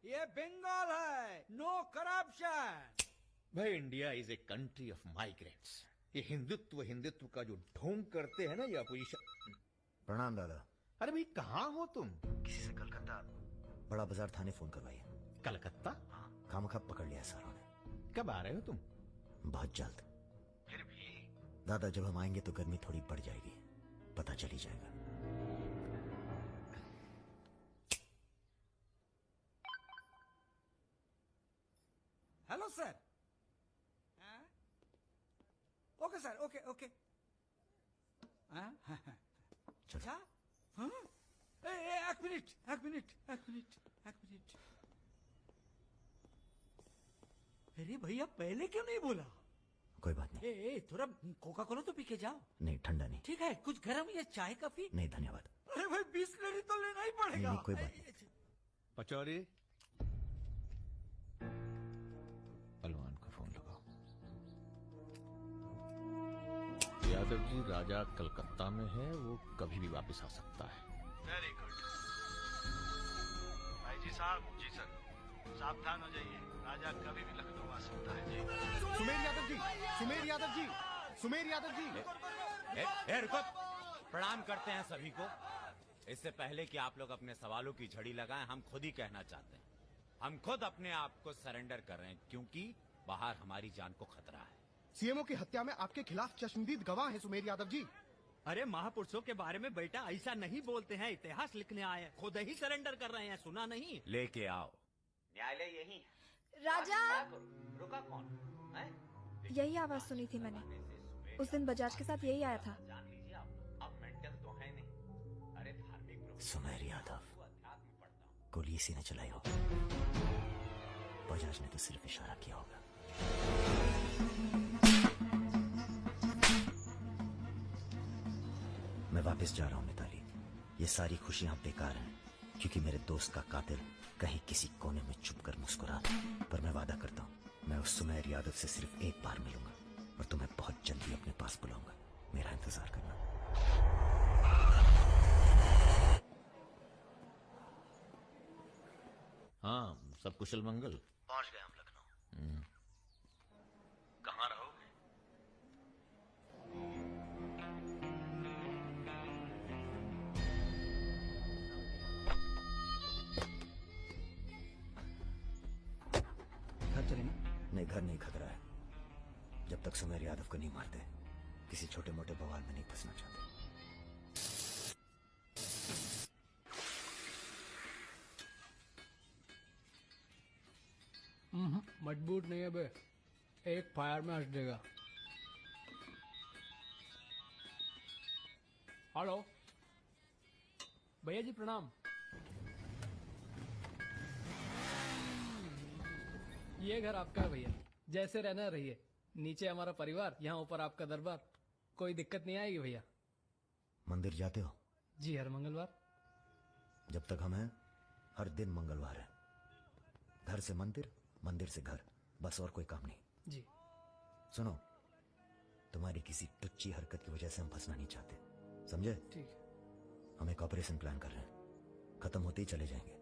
ये बंगाल है, नो करप्शन। भाई India is a country of migrants. ये हिंदुत्व हिंदुत्व का जो ढोंग करते हैं ना ये अपोजिशन। प्रणाम दादा। अरे भाई कहाँ हो तुम? किसी से कलकत्ता बड़ा बाजार थाने फोन करवाइए। कलकत्ता? खामखा पकड़ लिया सारों ने। कब आ रहे हो तुम? बहुत जल्द। फिर भी दादा जब हम आएंगे तो गर्मी थोड़ी बढ़ जाएगी, पता चल ही जाएगा। Hello sir. Okay sir, okay okay. अच्छा हाँ? एक मिनट एक मिनट एक मिनट एक मिनट। अरे भैया पहले क्यों नहीं बोला? कोई बात नहीं। ए, थोड़ा कोका कोला तो पी के जाओ। नहीं ठंडा नहीं। ठीक है, कुछ गर्म या चाय कॉफी? नहीं धन्यवाद। अरे भाई बिस्लरी तो लेना ही पड़ेगा। नहीं, कोई बात नहीं। पचौरी पहलवान को फोन लगाओ। यादव जी राजा कलकत्ता में है, वो कभी भी वापस आ सकता है। Very good. भाई जी साहब। जी सर। सावधान हो जाइए, राजा कभी भी लखनऊ आ सकता है जी। सुमेर यादव जी, सुमेर यादव जी, सुमेर यादव जी। रुको। प्रणाम करते हैं सभी को। इससे पहले कि आप लोग अपने सवालों की झड़ी लगाएं, हम खुद ही कहना चाहते हैं, हम खुद अपने आप को सरेंडर कर रहे हैं क्योंकि बाहर हमारी जान को खतरा है। सीएमओ की हत्या में आपके खिलाफ चश्मदीद गवाह है सुमेर यादव जी। अरे महापुरुषों के बारे में बेटा ऐसा नहीं बोलते हैं, इतिहास लिखने आए हैं, खुद ही सरेंडर कर रहे हैं, सुना नहीं? लेके आओ। न्यायालय यही है। राजा। रुका कौन है? यही आवाज सुनी थी मैंने, उस दिन बजाज के साथ यही आया था। जान लीजिए आप मेंटल तो है नहीं। अरे धार्मिक सुमेर यादव, गोली इसी ने चलाई होगी। बजाज ने तो सिर्फ इशारा किया होगा। मैं वापस जा रहा हूं मिताली। ये सारी खुशियां बेकार हैं क्योंकि मेरे दोस्त का कातिल कहीं किसी कोने में छुप कर मुस्कुरा। पर मैं वादा करता हूं मैं उस सुमेर यादव से सिर्फ एक बार मिलूंगा और तुम्हें बहुत जल्दी अपने पास बुलाऊंगा। मेरा इंतजार करना। हाँ सब कुशल मंगल। पहुंच गए हम लखनऊ। कहाँ रहोगे? घर चलेंगे? नहीं घर नहीं खतरा है। जब तक सुमेर यादव को नहीं मारते किसी छोटे मोटे बवाल में नहीं फंसना चाहते। मजबूत नहीं है बे, एक फायर में हंस देगा। हेलो भैया जी प्रणाम। ये घर आपका है भैया, जैसे रहना रहिए। नीचे हमारा परिवार, यहाँ ऊपर आपका दरबार। कोई दिक्कत नहीं आएगी भैया। मंदिर जाते हो? जी हर मंगलवार। जब तक हम हैं हर दिन मंगलवार है। घर से मंदिर, मंदिर से घर, बस और कोई काम नहीं। जी सुनो, तुम्हारी किसी टुच्ची हरकत की वजह से हम फंसना नहीं चाहते, समझे? ठीक है। हम एक ऑपरेशन प्लान कर रहे हैं, खत्म होते ही चले जाएंगे।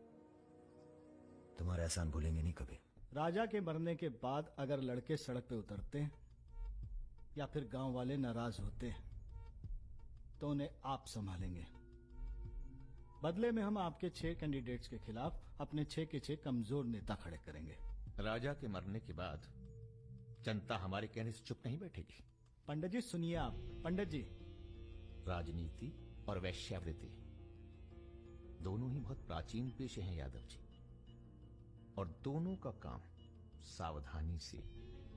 तुम्हारा एहसान भूलेंगे नहीं कभी। राजा के मरने के बाद अगर लड़के सड़क पे उतरते हैं या फिर गांव वाले नाराज होते हैं तो उन्हें आप संभालेंगे। बदले में हम आपके 6 कैंडिडेट्स के खिलाफ अपने 6 के 6 कमजोर नेता खड़े करेंगे। राजा के मरने के बाद जनता हमारे कहने से चुप नहीं बैठेगी। पंडित जी सुनिए आप। पंडित जी, राजनीति और वैश्यावृत्ति दोनों ही बहुत प्राचीन पेशे हैं यादव जी, और दोनों का काम सावधानी से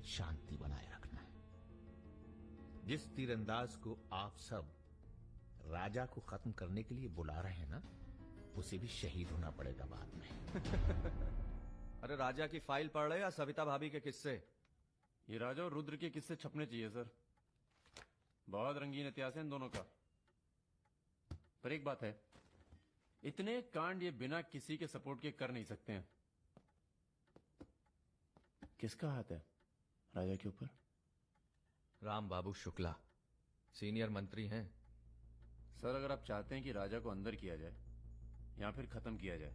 शांति बनाए रखना है। जिस तीरंदाज को आप सब राजा को खत्म करने के लिए बुला रहे हैं ना, उसे भी शहीद होना पड़ेगा बाद में। अरे राजा की फाइल पढ़ रहे या सविता भाभी के किस्से? ये राजा और रुद्र के किस्से छपने चाहिए सर। बहुत रंगीन इतिहास है इन दोनों का। पर एक बात है, इतने कांड ये बिना किसी के सपोर्ट के कर नहीं सकते हैं। किसका हाथ है राजा के ऊपर? राम बाबू शुक्ला सीनियर मंत्री हैं। सर अगर आप चाहते हैं कि राजा को अंदर किया जाए या फिर खत्म किया जाए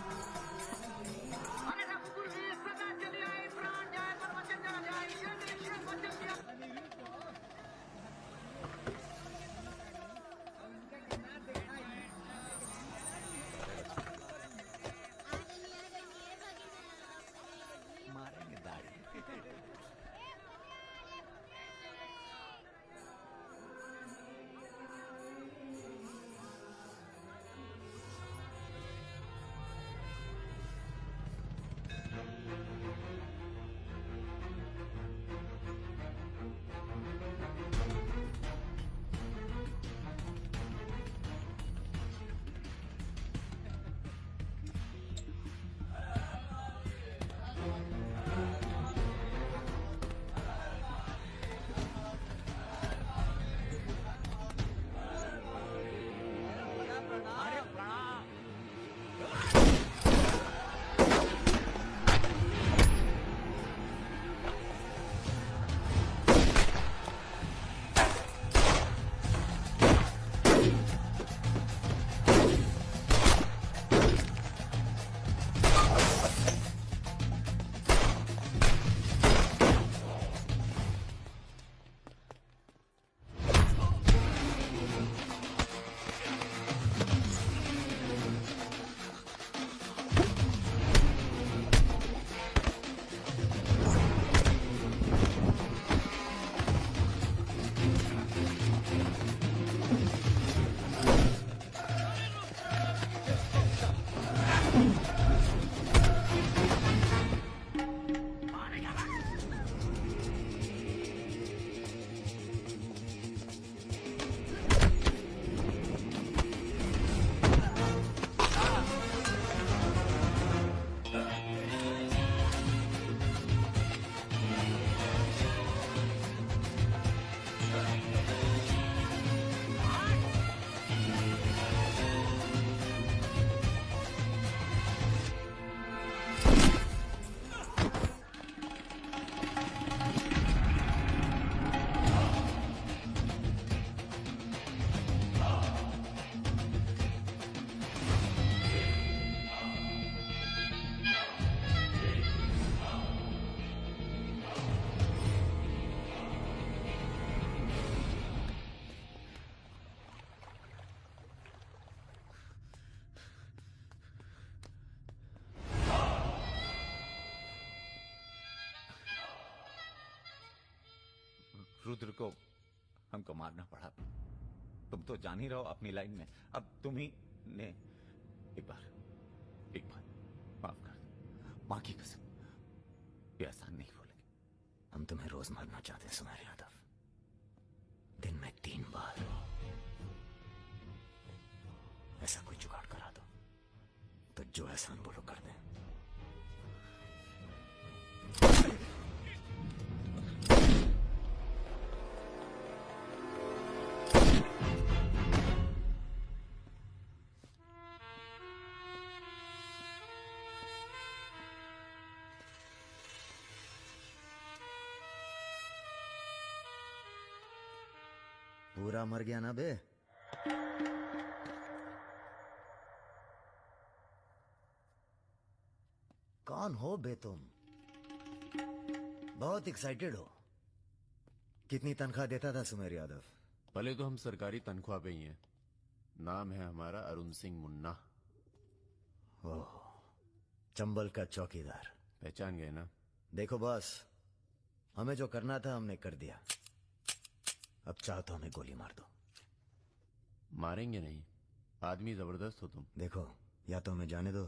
रुद्र को हमको मारना पड़ा। तुम तो जान ही रहो अपनी लाइन में। अब तुम ही ने एक बार माफ कर दो, मां की कसम, ये आसान नहीं भूलेंगे। हम तुम्हें रोज मारना चाहते हैं सुमेर यादव, दिन में 3 बार। ऐसा कोई जुगाड़ करा दो तो जो एहसान बोलो कर दें। पूरा मर गया ना बे? कौन हो बे तुम? बहुत एक्साइटेड हो। कितनी तनख्वाह देता था सुमेर यादव? पहले तो हम सरकारी तनख्वाह पे ही हैं। नाम है हमारा अरुण सिंह मुन्ना। ओह, चंबल का चौकीदार। पहचान गए ना? देखो बॉस, हमें जो करना था हमने कर दिया। अब चाहो तो हमें गोली मार दो। मारेंगे नहीं, आदमी जबरदस्त हो तुम। देखो, या तो हमें जाने दो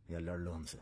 या लड़ लो हमसे।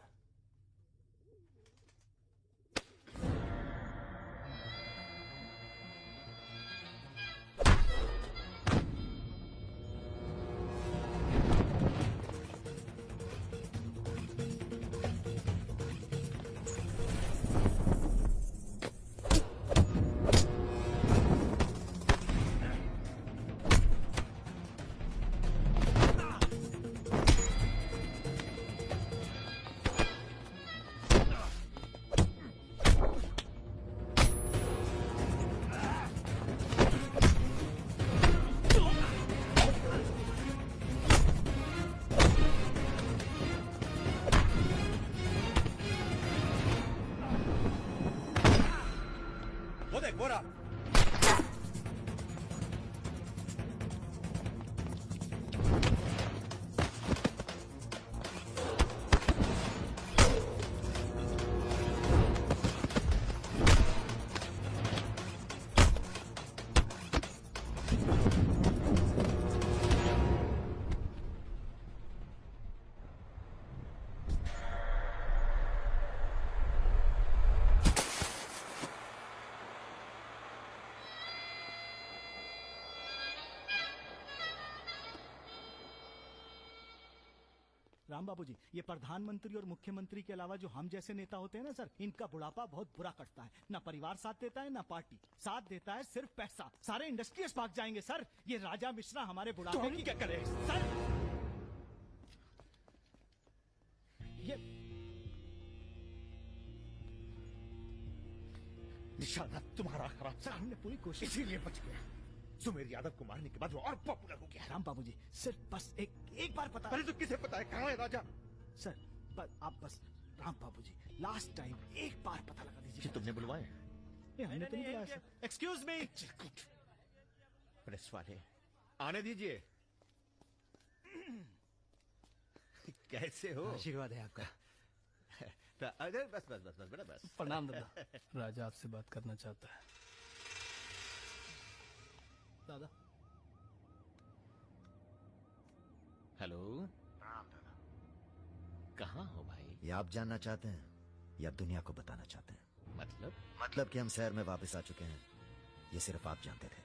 राम बाबू जी, ये प्रधानमंत्री और मुख्यमंत्री के अलावा जो हम जैसे नेता होते हैं ना सर, इनका बुढ़ापा बहुत बुरा कटता है। ना परिवार साथ देता है, ना पार्टी साथ देता है, सिर्फ पैसा। सारे इंडस्ट्रियल्स भाग जाएंगे सर। ये राजा मिश्रा हमारे बुढ़ापे की क्या करे सर? ये निशाना तुम्हारा खराब। सर, हमने पूरी कोशिश, इसीलिए बच गया। सुमेर यादव को मारने के बाद वो और पॉपुलर हो गया। राम बाबू जी, सिर्फ बस एक बार पता। पहले तो किसे पता है कहाँ है राजा? सर आप बस, राम बाबू जी, लास्ट टाइम एक बार पता लगा दीजिए। तुमने बुलवाया? हमने तो नहीं बुलाया सर। Excuse me. प्रेस वाले आने दीजिए। कैसे हो? आशीर्वाद है आपका। अरे बस बस बस बस बेटा बस। प्रणाम दादा। राजा आपसे बात करना चाहता है। दादा। हेलो। प्रणाम दादा। कहाँ हो भाई? ये आप जानना चाहते हैं या दुनिया को बताना चाहते हैं? मतलब कि हम शहर में वापस आ चुके हैं, ये सिर्फ आप जानते थे।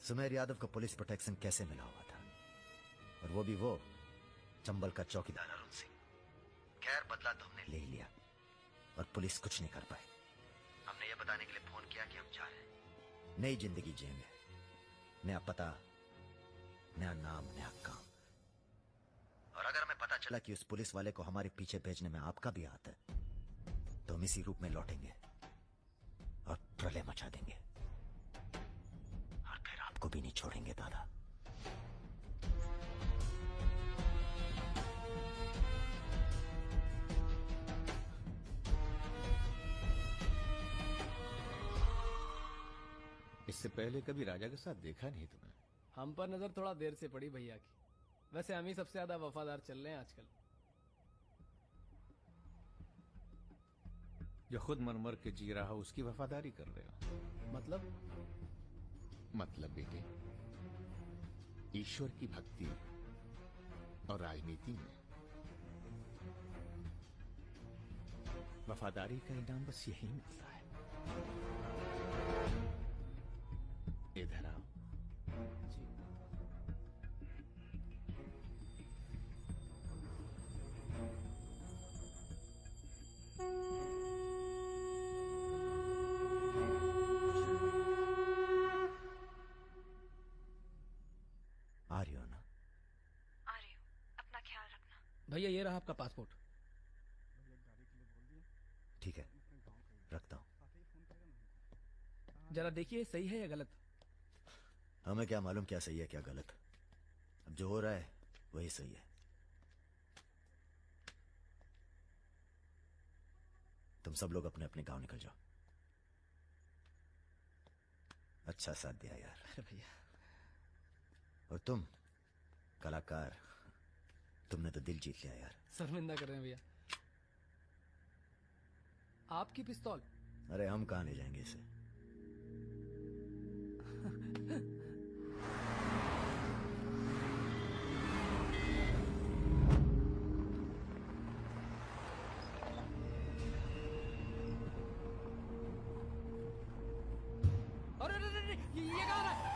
सुमेर यादव को पुलिस प्रोटेक्शन कैसे मिला हुआ था, और वो भी वो चंबल का चौकीदार अरुण सिंह। खैर, बदला तो हमने ले ही लिया और पुलिस कुछ नहीं कर पाई। हमने ये बताने के लिए फोन किया कि हम जा रहे हैं, नई जिंदगी जिएंगे, नया पता, नया नाम, नया काम। और अगर हमें पता चला कि उस पुलिस वाले को हमारे पीछे भेजने में आपका भी हाथ है, तो हम इसी रूप में लौटेंगे और प्रलय मचा देंगे, और फिर आपको भी नहीं छोड़ेंगे दादा। इससे पहले कभी राजा के साथ देखा नहीं तुम्हें? हम पर नजर थोड़ा देर से पड़ी भैया की। वैसे हम ही सबसे ज्यादा वफादार चल रहे हैं आजकल। जो खुद मरमर के जी रहा हो उसकी वफादारी कर रहे हो। मतलब बेटे, ईश्वर की भक्ति और राजनीति में वफादारी का इनाम बस यही मिलता है। इधर आओ। आ रही हो ना? आ रही हूँ, अपना ख्याल रखना। भैया ये रहा आपका पासपोर्ट। ठीक है, रखता हूं। जरा देखिए सही है या गलत। हमें क्या मालूम क्या सही है क्या गलत। अब जो हो रहा है वही सही है। तुम सब लोग अपने अपने गांव निकल जाओ। अच्छा साथ दिया यार। अरे भैया। और तुम कलाकार, तुमने तो दिल जीत लिया यार। शर्मिंदा कर रहे हैं भैया। आपकी पिस्तौल। अरे हम कहां ले जाएंगे इसे। अरे अरे अरे, ये कहाँ रहा है?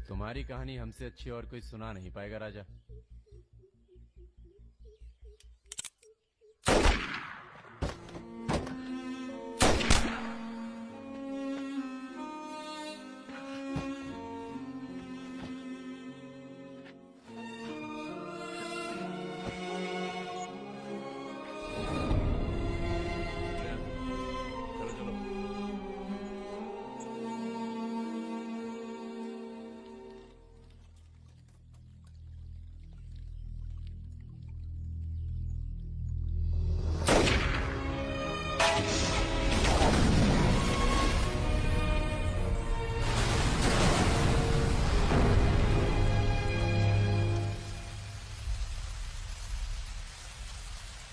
तुम्हारी कहानी हमसे अच्छी और कोई सुना नहीं पाएगा राजा।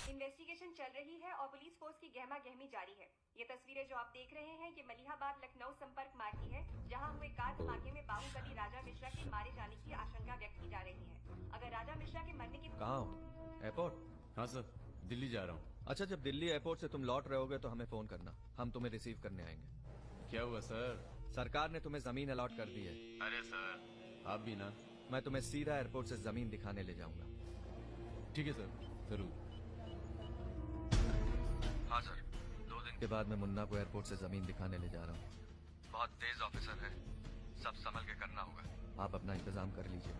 इन्वेस्टिगेशन चल रही है और पुलिस फोर्स की गहमा गहमी जारी है। ये तस्वीरें जो आप देख रहे हैं ये मलिहाबाद लखनऊ संपर्क मार्ग की है, जहां हुए कार धमाके में बाहुबली राजा मिश्रा के मारे जाने की आशंका व्यक्त की जा रही है। अगर राजा मिश्रा के मरने की कहाँ हो? एयरपोर्ट? हाँ सर, दिल्ली जा रहा हूँ। अच्छा, जब दिल्ली एयरपोर्ट से तुम लौट रहे होगे तो हमें फोन करना, हम तुम्हें रिसीव करने आएंगे। क्या हुआ सर? सरकार ने तुम्हें जमीन अलॉट कर दी है। अरे सर, आप भी ना। मैं तुम्हें सीधा एयरपोर्ट से जमीन दिखाने ले जाऊंगा। ठीक है सर, जरूर। हाँ सर, 2 दिन के बाद मैं मुन्ना को एयरपोर्ट से जमीन दिखाने ले जा रहा हूँ। बहुत तेज ऑफिसर है, सब संभल के करना होगा। आप अपना इंतजाम कर लीजिए।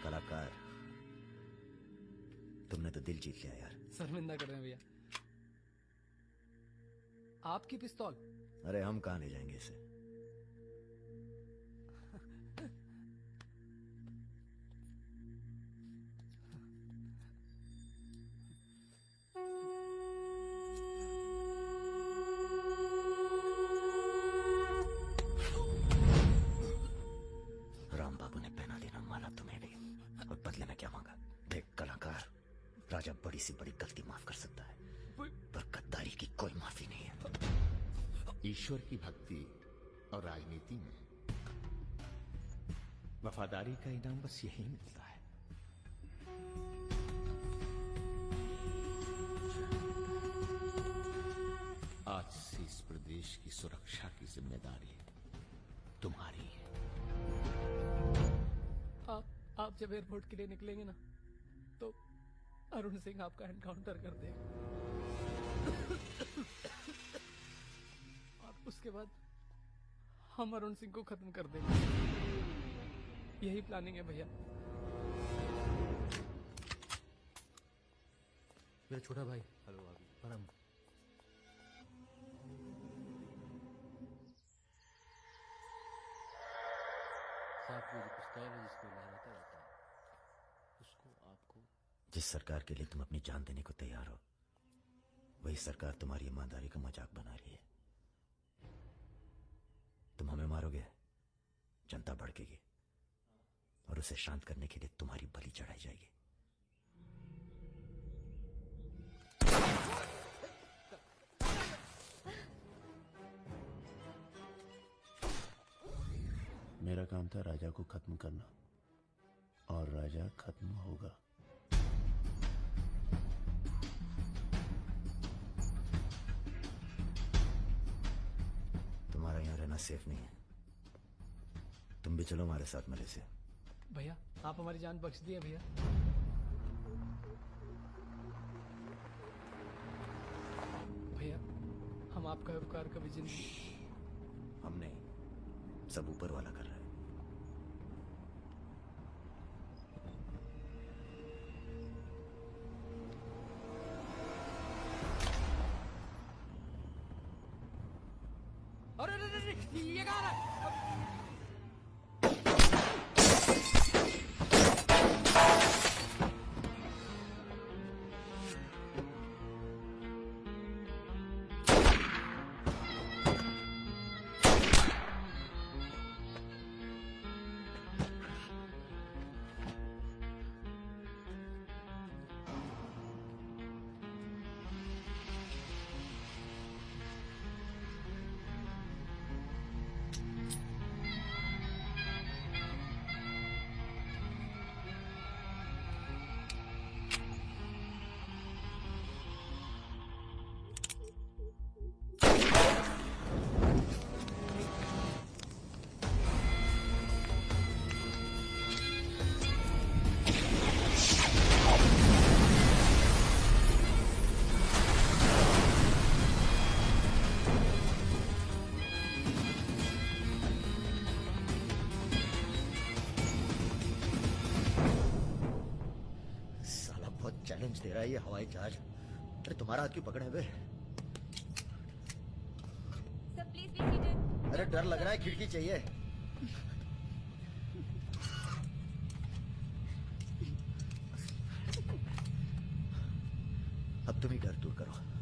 कलाकार, तुमने तो दिल जीत लिया यार। शर्मिंदा कर रहे हैं भैया। आपकी पिस्तौल। अरे हम कहां ले जाएंगे इसे। राम बाबू ने पहना देना माला तुम्हें भी, और बदले में क्या मांगा। देख कलाकार, राजा बड़ी सी बड़ी गलती माफ कर सकता है, पर गद्दारी की कोई माफी नहीं है। ईश्वर की भक्ति और राजनीति में वफादारी का इनाम बस यही मिलता है। देश की सुरक्षा की जिम्मेदारी तुम्हारी है। आप जब एयरपोर्ट के लिए निकलेंगे ना, तो अरुण सिंह आपका एनकाउंटर कर देगा और उसके बाद हम अरुण सिंह को खत्म कर देंगे। यही प्लानिंग है भैया। मेरा छोटा भाई। हेलो भाभी। परम। साहब वो जो पिस्तौल है जिसको लहराता रहता है, उसको आपको जिस सरकार के लिए तुम अपनी जान देने को तैयार हो, वही सरकार तुम्हारी ईमानदारी का मजाक बना रही है। तुम हमें मारोगे, जनता भड़केगी और उसे शांत करने के लिए तुम्हारी बलि चढ़ाई जाएगी। मेरा काम था राजा को खत्म करना, और राजा खत्म होगा। तुम्हारा यहाँ रहना सेफ नहीं है। तुम भी चलो हमारे साथ मलेशिया। भैया आप हमारी जान बख्श दिए भैया। भैया हम आपका उपकार कभी जिंदगी। हम नहीं, सब ऊपर वाला कर रहा है। अरे ये कहाँ है? चैलेंज दे रहा है ये हवाई जहाज। अरे तुम्हारा हाथ क्यों पकड़े हुए? अरे डर लग रहा है, खिड़की चाहिए। अब तुम ही डर दूर करो।